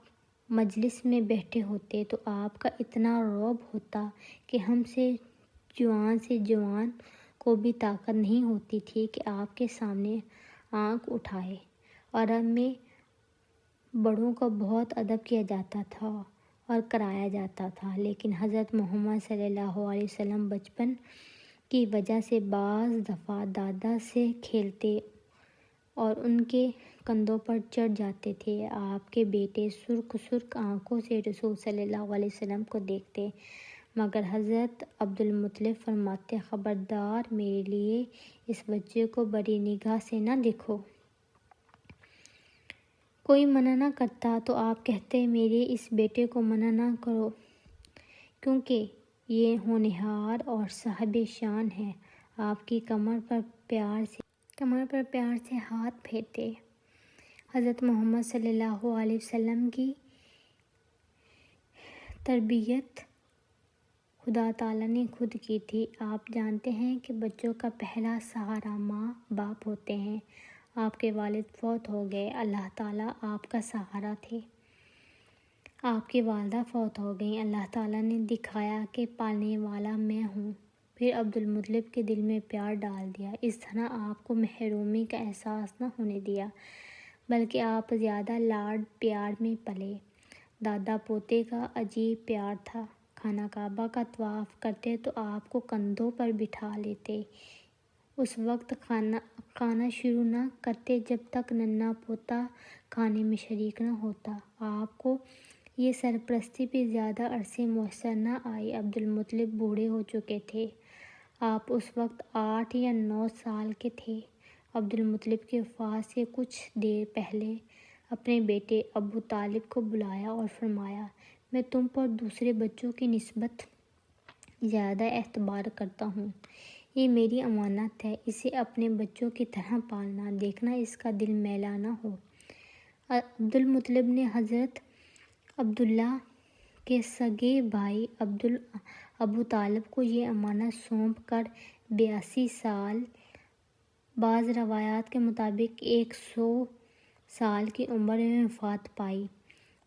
مجلس میں بیٹھے ہوتے تو آپ کا اتنا رعب ہوتا کہ ہم سے جوان کو بھی طاقت نہیں ہوتی تھی کہ آپ کے سامنے آنکھ اٹھائے۔ عرب میں بڑوں کا بہت ادب کیا جاتا تھا اور کرایا جاتا تھا، لیکن حضرت محمد صلی اللہ علیہ وسلم بچپن کی وجہ سے بعض دفعہ دادا سے کھیلتے اور ان کے کندھوں پر چڑھ جاتے تھے۔ آپ کے بیٹے سرخ آنکھوں سے رسول صلی اللہ علیہ وسلم کو دیکھتے، مگر حضرت عبد المطلب فرماتے، خبردار، میرے لیے اس بچے کو بری نگاہ سے نہ دیکھو۔ کوئی منع نہ کرتا تو آپ کہتے، میرے اس بیٹے کو منع نہ کرو، کیونکہ یہ ہونہار اور صاحب شان ہے۔ آپ کی کمر پر پیار سے ہاتھ پھیرتے۔ حضرت محمد صلی اللہ علیہ وسلم کی تربیت خدا تعالیٰ نے خود کی تھی۔ آپ جانتے ہیں کہ بچوں کا پہلا سہارا ماں باپ ہوتے ہیں۔ آپ کے والد فوت ہو گئے، اللہ تعالیٰ آپ کا سہارا تھے۔ آپ کی والدہ فوت ہو گئیں، اللہ تعالیٰ نے دکھایا کہ پالنے والا میں ہوں۔ پھر عبد المطلب کے دل میں پیار ڈال دیا، اس طرح آپ کو محرومی کا احساس نہ ہونے دیا، بلکہ آپ زیادہ لاڈ پیار میں پلے۔ دادا پوتے کا عجیب پیار تھا۔ خانہ کعبہ کا طواف کرتے تو آپ کو کندھوں پر بٹھا لیتے۔ اس وقت کھانا شروع نہ کرتے جب تک ننھا پوتا کھانے میں شریک نہ ہوتا۔ آپ کو یہ سرپرستی بھی زیادہ عرصے میسر نہ آئی۔ عبد المطلب بوڑھے ہو چکے تھے۔ آپ اس وقت 8 یا 9 سال کے تھے۔ عبد المطلب کی وفات سے کچھ دیر پہلے اپنے بیٹے ابو طالب کو بلایا اور فرمایا، میں تم پر دوسرے بچوں کی نسبت زیادہ اعتبار کرتا ہوں۔ یہ میری امانت ہے، اسے اپنے بچوں کی طرح پالنا، دیکھنا اس کا دل میلا نہ ہو۔ عبد المطلب نے حضرت عبداللہ کے سگے بھائی ابو طالب کو یہ امانت سونپ کر 82 سال، بعض روایات کے مطابق 100 سال کی عمر میں وفات پائی۔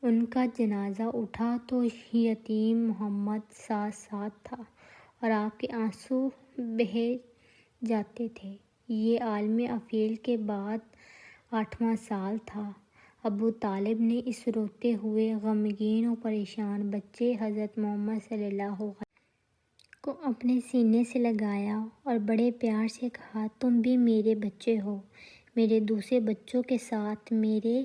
ان کا جنازہ اٹھا تو یتیم محمد ساتھ تھا اور آپ کے آنسو بہہ جاتے تھے۔ یہ عالم افضل کے بعد 8واں سال تھا۔ ابو طالب نے اس روتے ہوئے غمگین و پریشان بچے حضرت محمد صلی اللہ علیہ وسلم کو اپنے سینے سے لگایا اور بڑے پیار سے کہا، تم بھی میرے بچے ہو، میرے دوسرے بچوں کے ساتھ میرے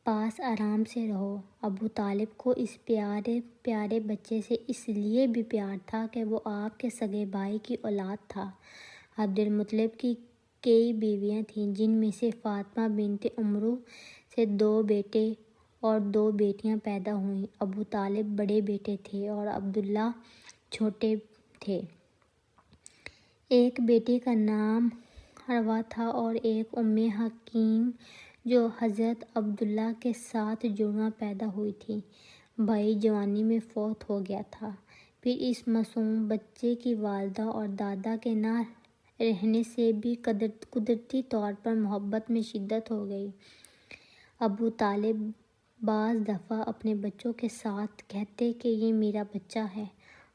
پاس آرام سے رہو۔ ابو طالب کو اس پیارے بچے سے اس لیے بھی پیار تھا کہ وہ آپ کے سگے بھائی کی اولاد تھا۔ عبد المطلب کی کئی بیویاں تھیں، جن میں سے فاطمہ بنت عمرو سے 2 بیٹے اور 2 بیٹیاں پیدا ہوئیں۔ ابو طالب بڑے بیٹے تھے اور عبداللہ چھوٹے تھے۔ ایک بیٹی کا نام حروا تھا اور ایک حکیم جو حضرت عبداللہ کے ساتھ جڑواں پیدا ہوئی تھی۔ بھائی جوانی میں فوت ہو گیا تھا۔ پھر اس معصوم بچے کی والدہ اور دادا کے نہ رہنے سے بھی قدرتی طور پر محبت میں شدت ہو گئی۔ ابو طالب بعض دفعہ اپنے بچوں کے ساتھ کہتے کہ یہ میرا بچہ ہے۔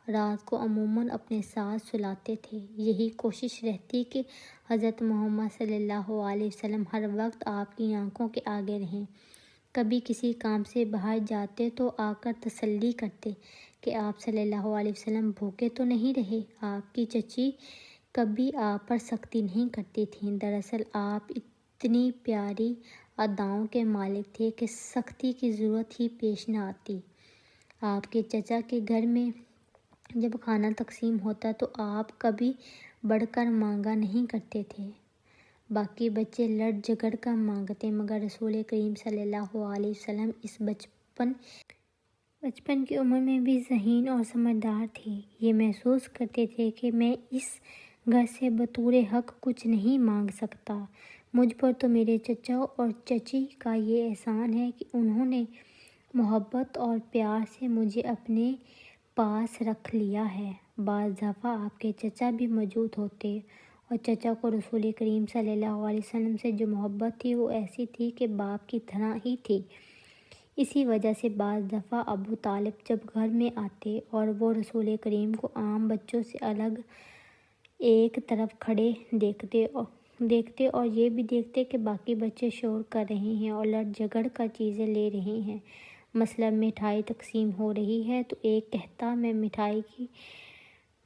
رات کو عموماً اپنے ساتھ سلاتے تھے۔ یہی کوشش رہتی کہ حضرت محمد صلی اللہ علیہ وسلم ہر وقت آپ کی آنکھوں کے آگے رہیں۔ کبھی کسی کام سے باہر جاتے تو آ کر تسلی کرتے کہ آپ صلی اللہ علیہ وسلم بھوکے تو نہیں رہے۔ آپ کی چچی کبھی آپ پر سختی نہیں کرتی تھیں۔ دراصل آپ اتنی پیاری اداؤں کے مالک تھے کہ سختی کی ضرورت ہی پیش نہ آتی۔ آپ کے چچا کے گھر میں جب کھانا تقسیم ہوتا تو آپ کبھی بڑھ کر مانگا نہیں کرتے تھے۔ باقی بچے لڑ جھگڑ کر مانگتے، مگر رسول کریم صلی اللہ علیہ وسلم اس بچپن کی عمر میں بھی ذہین اور سمجھدار تھے۔ یہ محسوس کرتے تھے کہ میں اس گھر سے بطور حق کچھ نہیں مانگ سکتا۔ مجھ پر تو میرے چچا اور چچی کا یہ احسان ہے کہ انہوں نے محبت اور پیار سے مجھے اپنے پاس رکھ لیا ہے۔ بعض دفعہ آپ کے چچا بھی موجود ہوتے اور چچا کو رسول کریم صلی اللہ علیہ وسلم سے جو محبت تھی وہ ایسی تھی کہ باپ کی طرح ہی تھی۔ اسی وجہ سے بعض دفعہ ابو طالب جب گھر میں آتے اور وہ رسول کریم کو عام بچوں سے الگ ایک طرف کھڑے دیکھتے اور یہ بھی دیکھتے کہ باقی بچے شور کر رہے ہیں اور لڑ جھگڑ کر چیزیں لے رہے ہیں۔ مثلا مٹھائی تقسیم ہو رہی ہے تو ایک کہتا میں مٹھائی کی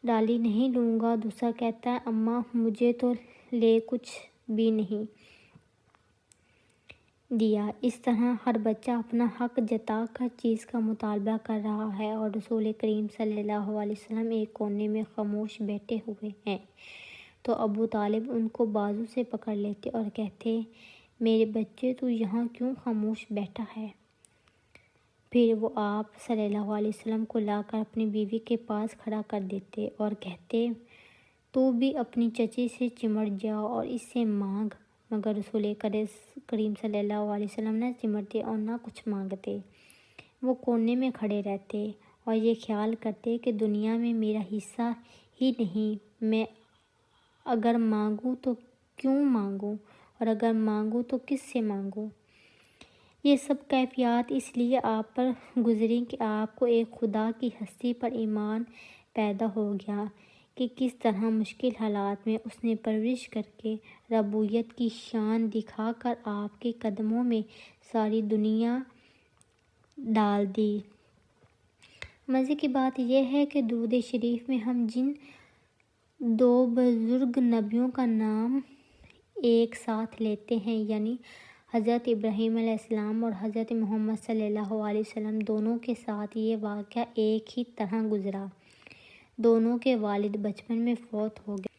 ڈالی نہیں لوں گا، دوسرا کہتا ہے اماں مجھے تو لے کچھ بھی نہیں دیا۔ اس طرح ہر بچہ اپنا حق جتا کر چیز کا مطالبہ کر رہا ہے اور رسول کریم صلی اللہ علیہ وسلم ایک کونے میں خاموش بیٹھے ہوئے ہیں تو ابو طالب ان کو بازو سے پکڑ لیتے اور کہتے میرے بچے تو یہاں کیوں خاموش بیٹھا ہے؟ پھر وہ آپ صلی اللہ علیہ وسلم کو لا کر اپنی بیوی کے پاس کھڑا کر دیتے اور کہتے تو بھی اپنی چچی سے چمٹ جا اور اس سے مانگ، مگر رسول کریم صلی اللہ علیہ وسلم نہ چمٹتے اور نہ کچھ مانگتے۔ وہ کونے میں کھڑے رہتے اور یہ خیال کرتے کہ دنیا میں میرا حصہ ہی نہیں، میں اگر مانگوں تو کیوں مانگوں اور اگر مانگوں تو کس سے مانگوں۔ یہ سب کیفیات اس لیے آپ پر گزری کہ آپ کو ایک خدا کی ہستی پر ایمان پیدا ہو گیا کہ کس طرح مشکل حالات میں اس نے پرورش کر کے ربوبیت کی شان دکھا کر آپ کے قدموں میں ساری دنیا ڈال دی۔ مزے کی بات یہ ہے کہ درود شریف میں ہم جن دو بزرگ نبیوں کا نام ایک ساتھ لیتے ہیں یعنی حضرت ابراہیم علیہ السلام اور حضرت محمد صلی اللہ علیہ وسلم، دونوں کے ساتھ یہ واقعہ ایک ہی طرح گزرا۔ دونوں کے والد بچپن میں فوت ہو گئے،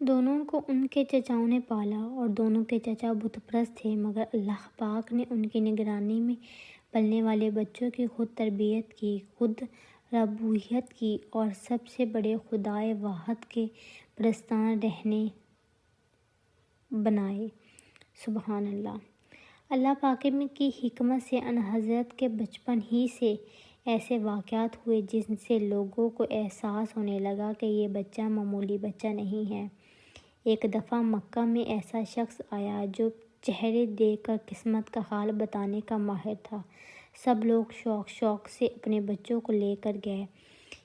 دونوں کو ان کے چچاؤں نے پالا اور دونوں کے چچا بت پرست تھے، مگر اللہ پاک نے ان کی نگرانی میں پلنے والے بچوں کی خود تربیت کی، خود ربوبیت کی اور سب سے بڑے خدائے واحد کے پرستان رہنے بنائے۔ سبحان اللہ۔ اللہ پاک کی حکمت سے ان حضرت کے بچپن ہی سے ایسے واقعات ہوئے جن سے لوگوں کو احساس ہونے لگا کہ یہ بچہ معمولی بچہ نہیں ہے۔ ایک دفعہ مکہ میں ایسا شخص آیا جو چہرے دیکھ کر قسمت کا حال بتانے کا ماہر تھا۔ سب لوگ شوق سے اپنے بچوں کو لے کر گئے،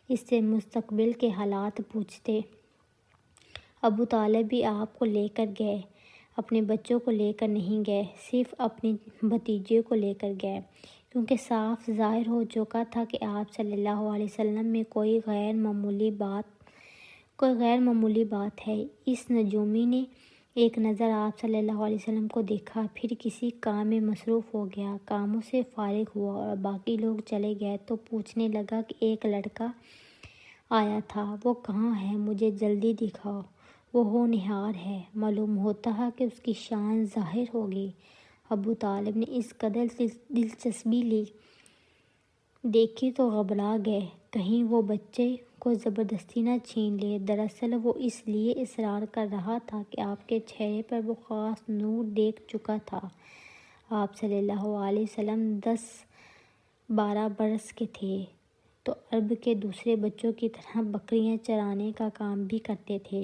اس سے مستقبل کے حالات پوچھتے۔ ابو طالب بھی آپ کو لے کر گئے، اپنے بچوں کو لے کر نہیں گئے، صرف اپنے بھتیجے کو لے کر گئے، کیونکہ صاف ظاہر ہو چکا تھا کہ آپ صلی اللہ علیہ وسلم میں کوئی غیر معمولی بات ہے۔ اس نجومی نے ایک نظر آپ صلی اللہ علیہ وسلم کو دیکھا، پھر کسی کام میں مصروف ہو گیا، کاموں سے فارغ ہوا اور باقی لوگ چلے گئے تو پوچھنے لگا کہ ایک لڑکا آیا تھا، وہ کہاں ہے؟ مجھے جلدی دکھاؤ، وہ ہونہار ہے، معلوم ہوتا ہے کہ اس کی شان ظاہر ہوگی۔ ابو طالب نے اس قدر دلچسپی لی، دیکھی تو گھبرا گئے، کہیں وہ بچے کو زبردستی نہ چھین لے۔ دراصل وہ اس لیے اصرار کر رہا تھا کہ آپ کے چہرے پر وہ خاص نور دیکھ چکا تھا۔ آپ صلی اللہ علیہ وسلم 10-12 برس کے تھے تو عرب کے دوسرے بچوں کی طرح بکریاں چرانے کا کام بھی کرتے تھے۔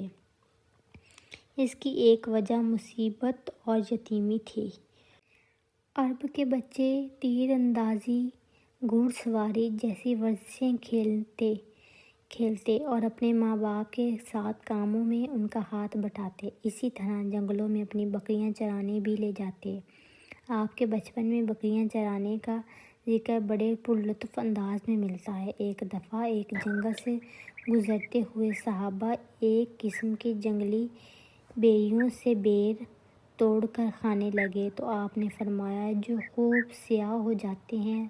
اس کی ایک وجہ مصیبت اور یتیمی تھی۔ عرب کے بچے تیر اندازی، گھوڑ سواری جیسی ورزشیں کھیلتے اور اپنے ماں باپ کے ساتھ کاموں میں ان کا ہاتھ بٹاتے، اسی طرح جنگلوں میں اپنی بکریاں چرانے بھی لے جاتے۔ آپ کے بچپن میں بکریاں چرانے کا ذکر بڑے پرلطف انداز میں ملتا ہے۔ ایک دفعہ ایک جنگل سے گزرتے ہوئے صحابہ ایک قسم کی جنگلی بیریوں سے بیر توڑ کر کھانے لگے تو آپ نے فرمایا جو خوب سیاہ ہو جاتے ہیں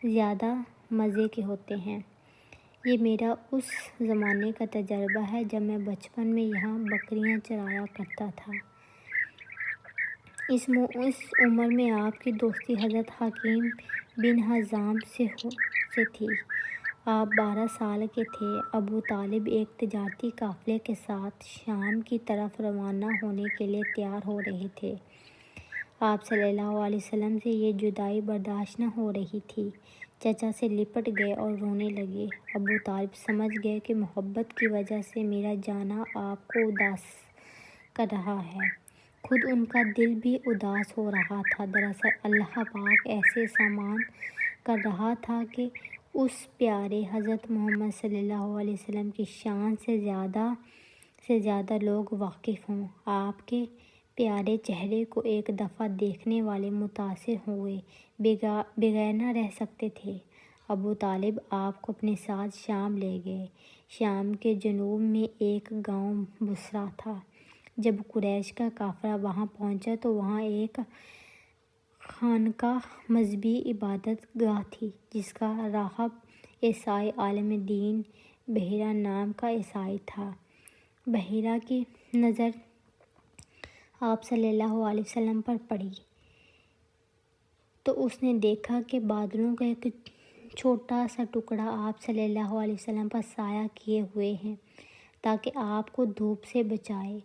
زیادہ مزے کے ہوتے ہیں۔ یہ میرا اس زمانے کا تجربہ ہے جب میں بچپن میں یہاں بکریاں چرایا کرتا تھا۔ اس عمر میں آپ کی دوستی حضرت حکیم بن حزام سے تھی۔ آپ 12 سال کے تھے۔ ابو طالب ایک تجارتی قافلے کے ساتھ شام کی طرف روانہ ہونے کے لیے تیار ہو رہے تھے۔ آپ صلی اللہ علیہ وسلم سے یہ جدائی برداشت نہ ہو رہی تھی۔ چچا سے لپٹ گئے اور رونے لگے۔ ابو طالب سمجھ گئے کہ محبت کی وجہ سے میرا جانا آپ کو اداس کر رہا ہے۔ خود ان کا دل بھی اداس ہو رہا تھا۔ دراصل اللہ پاک ایسے سامان کر رہا تھا کہ اس پیارے حضرت محمد صلی اللہ علیہ وسلم کی شان سے زیادہ لوگ واقف ہوں۔ آپ کے پیارے چہرے کو ایک دفعہ دیکھنے والے متاثر ہوئے بغیر نہ رہ سکتے تھے۔ ابو طالب آپ کو اپنے ساتھ شام لے گئے۔ شام کے جنوب میں ایک گاؤں بصرہ تھا۔ جب قریش کا قافلہ وہاں پہنچا تو وہاں ایک خانقاہ مذہبی عبادت گاہ تھی جس کا راہب عیسائی عالم دین بحیرہ نام کا عیسائی تھا۔ بحیرہ کی نظر آپ صلی اللہ علیہ وسلم پر پڑی تو اس نے دیکھا کہ بادلوں کا ایک چھوٹا سا ٹکڑا آپ صلی اللہ علیہ وسلم پر سایہ کیے ہوئے ہے تاکہ آپ کو دھوپ سے بچائے۔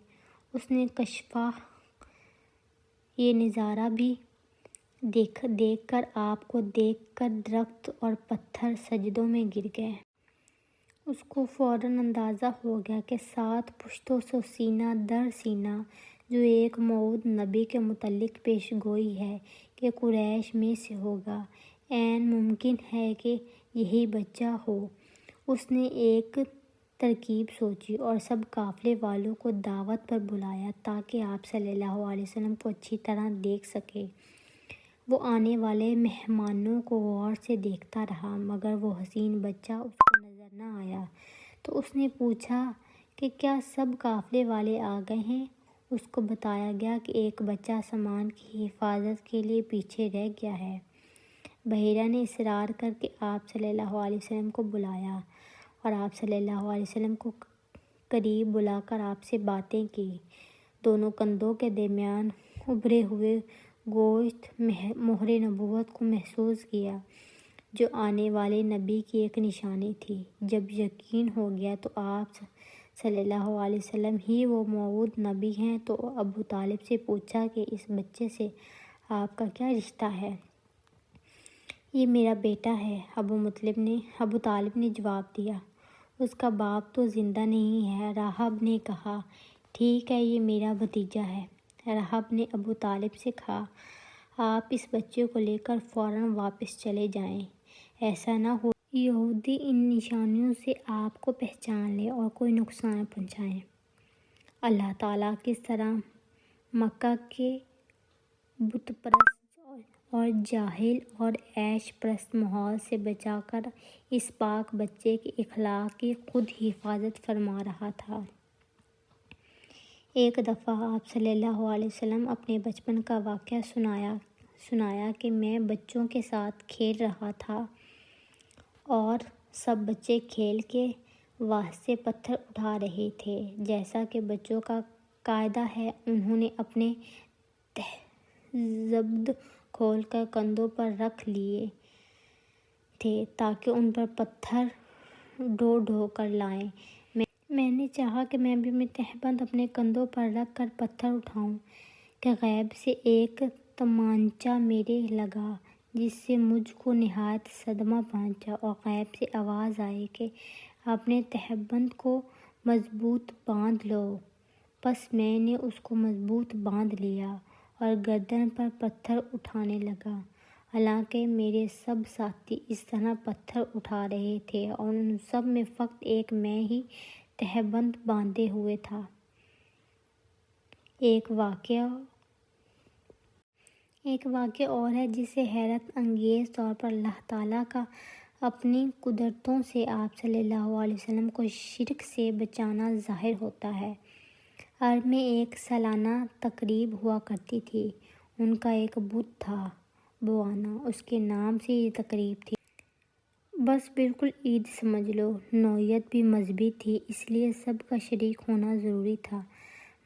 اس نے کشفا یہ نظارہ بھی دیکھ کر آپ کو دیکھ کر درخت اور پتھر سجدوں میں گر گئے۔ اس کو فوراً اندازہ ہو گیا کہ 7 پشتوں سے سینہ در سینہ جو ایک موعود نبی کے متعلق پیش گوئی ہے کہ قریش میں سے ہوگا، عین ممکن ہے کہ یہی بچہ ہو۔ اس نے ایک ترکیب سوچی اور سب قافلے والوں کو دعوت پر بلایا تاکہ آپ صلی اللہ علیہ وسلم کو اچھی طرح دیکھ سکے۔ وہ آنے والے مہمانوں کو غور سے دیکھتا رہا مگر وہ حسین بچہ اس کو نظر نہ آیا۔ تو اس نے پوچھا کہ کیا سب قافلے والے آ گئے ہیں؟ اس کو بتایا گیا کہ ایک بچہ سامان کی حفاظت کے لیے پیچھے رہ گیا ہے۔ بحیرہ نے اصرار کر کے آپ صلی اللہ علیہ وسلم کو بلایا اور آپ صلی اللہ علیہ وسلم کو قریب بلا کر آپ سے باتیں کی۔ دونوں کندھوں کے درمیان ابھرے ہوئے گوشت مہر نبوت کو محسوس کیا جو آنے والے نبی کی ایک نشانی تھی۔ جب یقین ہو گیا تو آپ صلی اللہ علیہ وسلم ہی وہ موعود نبی ہیں تو ابو طالب سے پوچھا کہ اس بچے سے آپ کا کیا رشتہ ہے؟ یہ میرا بیٹا ہے، ابو طالب نے جواب دیا۔ اس کا باپ تو زندہ نہیں ہے، راہب نے کہا۔ ٹھیک ہے، یہ میرا بھتیجا ہے۔ راہب نے ابو طالب سے کہا، آپ اس بچے کو لے کر فوراً واپس چلے جائیں، ایسا نہ ہو یہودی ان نشانیوں سے آپ کو پہچان لیں اور کوئی نقصان پہنچائیں۔ اللہ تعالیٰ کس طرح مکہ کے بت پرست اور جاہل اور عیش پرست ماحول سے بچا کر اس پاک بچے کے اخلاق کی خود حفاظت فرما رہا تھا۔ ایک دفعہ آپ صلی اللہ علیہ وسلم اپنے بچپن کا واقعہ سنایا کہ میں بچوں کے ساتھ کھیل رہا تھا اور سب بچے کھیل کے واسطے پتھر اٹھا رہے تھے۔ جیسا کہ بچوں کا قاعدہ ہے، انہوں نے اپنے زبد کھول کر کندھوں پر رکھ لیے تھے تاکہ ان پر پتھر ڈھو کر لائیں۔ میں نے چاہا کہ میں بھی اپنے تہبند اپنے کندھوں پر رکھ کر پتھر اٹھاؤں کہ غیب سے ایک تمانچہ میرے لگا جس سے مجھ کو نہایت صدمہ پہنچا اور غیب سے آواز آئی کہ اپنے تہبند کو مضبوط باندھ لو۔ پس میں نے اس کو مضبوط باندھ لیا اور گردن پر پتھر اٹھانے لگا، حالانکہ میرے سب ساتھی اس طرح پتھر اٹھا رہے تھے اور ان سب میں فقط ایک میں ہی تہبند باندھے ہوئے تھا۔ ایک واقعہ اور ہے جسے حیرت انگیز طور پر اللہ تعالیٰ کا اپنی قدرتوں سے آپ صلی اللہ علیہ وسلم کو شرک سے بچانا ظاہر ہوتا ہے۔ عرب میں ایک سالانہ تقریب ہوا کرتی تھی۔ ان کا ایک بت تھا، بوانا، اس کے نام سے یہ تقریب تھی۔ بس بالکل عید سمجھ لو۔ نوعیت بھی مذہبی تھی، اس لیے سب کا شریک ہونا ضروری تھا،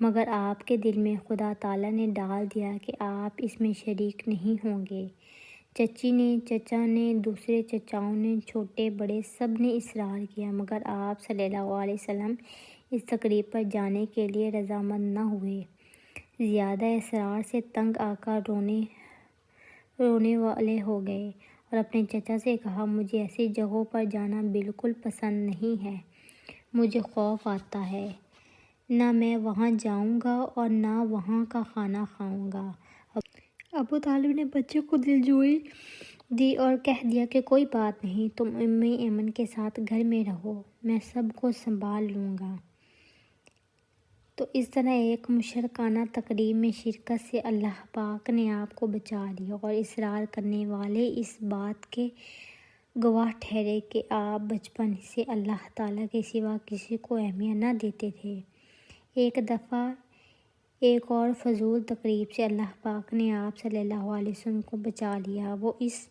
مگر آپ کے دل میں خدا تعالیٰ نے ڈال دیا کہ آپ اس میں شریک نہیں ہوں گے۔ چچی نے، چچا نے، دوسرے چچاؤں نے، چھوٹے بڑے سب نے اصرار کیا مگر آپ صلی اللہ علیہ وسلم اس تقریب پر جانے کے لیے رضامند نہ ہوئے۔ زیادہ اصرار سے تنگ آ کر رونے والے ہو گئے اور اپنے چچا سے کہا، مجھے ایسی جگہوں پر جانا بالکل پسند نہیں ہے، مجھے خوف آتا ہے، نہ میں وہاں جاؤں گا اور نہ وہاں کا کھانا کھاؤں گا۔ ابو طالب نے بچے کو دلجوئی دی اور کہہ دیا کہ کوئی بات نہیں، تم ام ایمن کے ساتھ گھر میں رہو، میں سب کو سنبھال لوں گا۔ تو اس طرح ایک مشرکانہ تقریب میں شرکت سے اللہ پاک نے آپ کو بچا لیا، اور اصرار کرنے والے اس بات کے گواہ ٹھہرے کہ آپ بچپن سے اللہ تعالیٰ کے سوا کسی کو اہمیت نہ دیتے تھے۔ ایک دفعہ ایک اور فضول تقریب سے اللہ پاک نے آپ صلی اللہ علیہ وسلم کو بچا لیا۔ وہ اس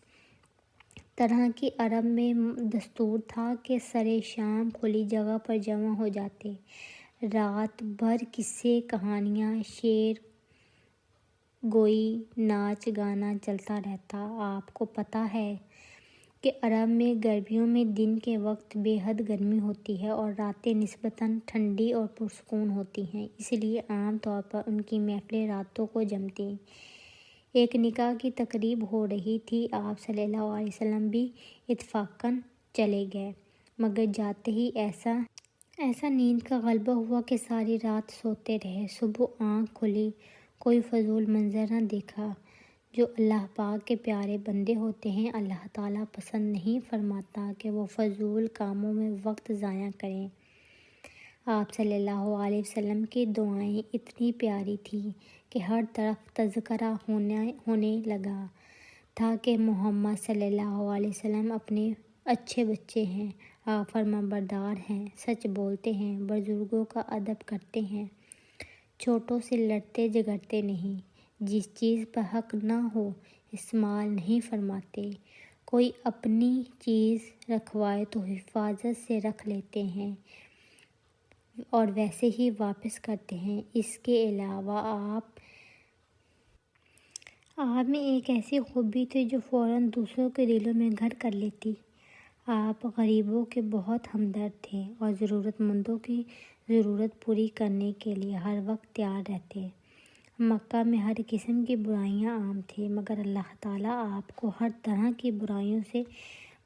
طرح کہ عرب میں دستور تھا کہ سرے شام کھلی جگہ پر جمع ہو جاتے، رات بھر قصے کہانیاں، شعر گوئی، ناچ گانا چلتا رہتا۔ آپ کو پتہ ہے کہ عرب میں گرمیوں میں دن کے وقت بے حد گرمی ہوتی ہے اور راتیں نسبتاً ٹھنڈی اور پرسکون ہوتی ہیں، اس لیے عام طور پر ان کی محفلیں راتوں کو جمتیں۔ ایک نکاح کی تقریب ہو رہی تھی، آپ صلی اللہ علیہ وسلم بھی اتفاقاً چلے گئے، مگر جاتے ہی ایسا نیند کا غلبہ ہوا کہ ساری رات سوتے رہے۔ صبح آنکھ کھلی، کوئی فضول منظر نہ دیکھا۔ جو اللہ پاک کے پیارے بندے ہوتے ہیں، اللہ تعالیٰ پسند نہیں فرماتا کہ وہ فضول کاموں میں وقت ضائع کریں۔ آپ صلی اللہ علیہ وسلم کی دعائیں اتنی پیاری تھیں کہ ہر طرف تذکرہ ہونے لگا تھا کہ محمد صلی اللہ علیہ وسلم اپنے اچھے بچے ہیں، آپ فرمانبردار ہیں، سچ بولتے ہیں، بزرگوں کا ادب کرتے ہیں، چھوٹوں سے لڑتے جھگڑتے نہیں، جس چیز پر حق نہ ہو استعمال نہیں فرماتے، کوئی اپنی چیز رکھوائے تو حفاظت سے رکھ لیتے ہیں اور ویسے ہی واپس کرتے ہیں۔ اس کے علاوہ آپ میں ایک ایسی خوبی تھی جو فوراً دوسروں کے دلوں میں گھر کر لیتی۔ آپ غریبوں کے بہت ہمدرد تھے اور ضرورت مندوں کی ضرورت پوری کرنے کے لیے ہر وقت تیار رہتے۔ مکہ میں ہر قسم کی برائیاں عام تھیں، مگر اللہ تعالیٰ آپ کو ہر طرح کی برائیوں سے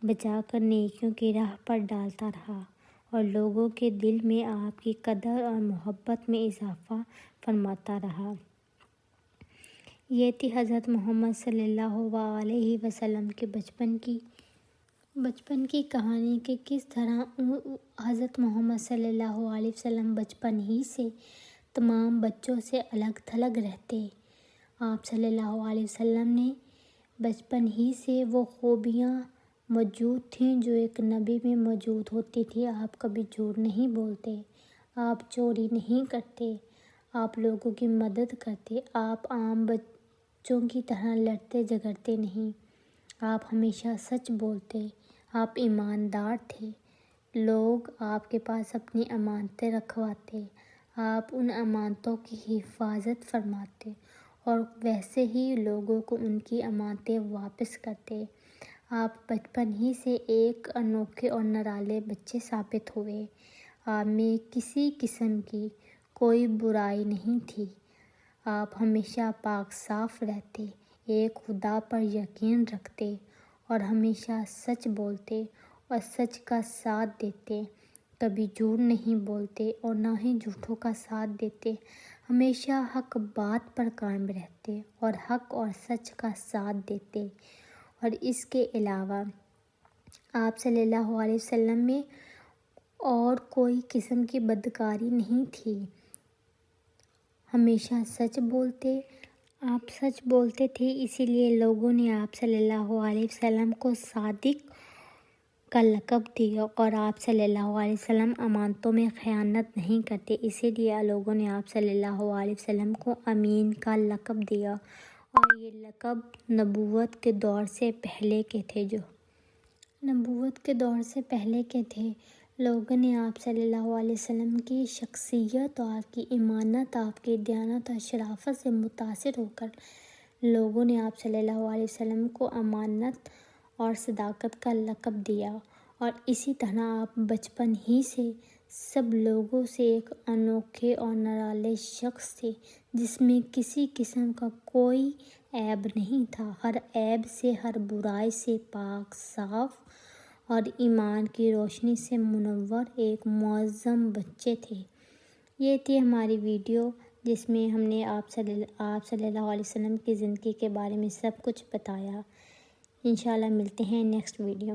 بچا کر نیکیوں کی راہ پر ڈالتا رہا اور لوگوں کے دل میں آپ کی قدر اور محبت میں اضافہ فرماتا رہا۔ یہ تھی حضرت محمد صلی اللہ علیہ وسلم کے بچپن کی کہانی کہ کس طرح حضرت محمد صلی اللہ علیہ وسلم بچپن ہی سے تمام بچوں سے الگ تھلگ رہتے۔ آپ صلی اللہ علیہ وسلم نے بچپن ہی سے وہ خوبیاں موجود تھیں جو ایک نبی میں موجود ہوتی تھی۔ آپ کبھی جھوٹ نہیں بولتے، آپ چوری نہیں کرتے، آپ لوگوں کی مدد کرتے، آپ عام بچوں کی طرح لڑتے جھگڑتے نہیں، آپ ہمیشہ سچ بولتے، آپ ایماندار تھے، لوگ آپ کے پاس اپنی امانتیں رکھواتے، آپ ان امانتوں کی حفاظت فرماتے اور ویسے ہی لوگوں کو ان کی امانتیں واپس کرتے۔ آپ بچپن ہی سے ایک انوکھے اور نرالے بچے ثابت ہوئے۔ آپ میں کسی قسم کی کوئی برائی نہیں تھی، آپ ہمیشہ پاک صاف رہتے، ایک خدا پر یقین رکھتے اور ہمیشہ سچ بولتے اور سچ کا ساتھ دیتے، کبھی جھوٹ نہیں بولتے اور نہ ہی جھوٹوں کا ساتھ دیتے، ہمیشہ حق بات پر قائم رہتے اور حق اور سچ کا ساتھ دیتے۔ اور اس کے علاوہ آپ صلی اللہ علیہ وسلم میں اور کوئی قسم کی بدکاری نہیں تھی، ہمیشہ سچ بولتے۔ آپ سچ بولتے تھے، اسی لیے لوگوں نے آپ صلی اللہ علیہ وسلم کو صادق کا لقب دیا، اور آپ صلی اللہ علیہ وسلم امانتوں میں خیانت نہیں کرتے، اسی لیے لوگوں نے آپ صلی اللہ علیہ وسلم کو امین کا لقب دیا، اور یہ لقب نبوت کے دور سے پہلے کے تھے۔ لوگوں نے آپ صلی اللہ علیہ وسلم کی شخصیت اور آپ کی ایمانت، آپ کی دیانت اور شرافت سے متاثر ہو کر لوگوں نے آپ صلی اللہ علیہ وسلم کو امانت اور صداقت کا لقب دیا، اور اسی طرح آپ بچپن ہی سے سب لوگوں سے ایک انوکھے اور نرالے شخص تھے جس میں کسی قسم کا کوئی عیب نہیں تھا، ہر عیب سے، ہر برائی سے پاک صاف اور ایمان کی روشنی سے منور ایک معظم بچے تھے۔ یہ تھی ہماری ویڈیو جس میں ہم نے آپ صلی اللہ علیہ وسلم کی زندگی کے بارے میں سب کچھ بتایا۔ انشاءاللہ ملتے ہیں نیکسٹ ویڈیو میں۔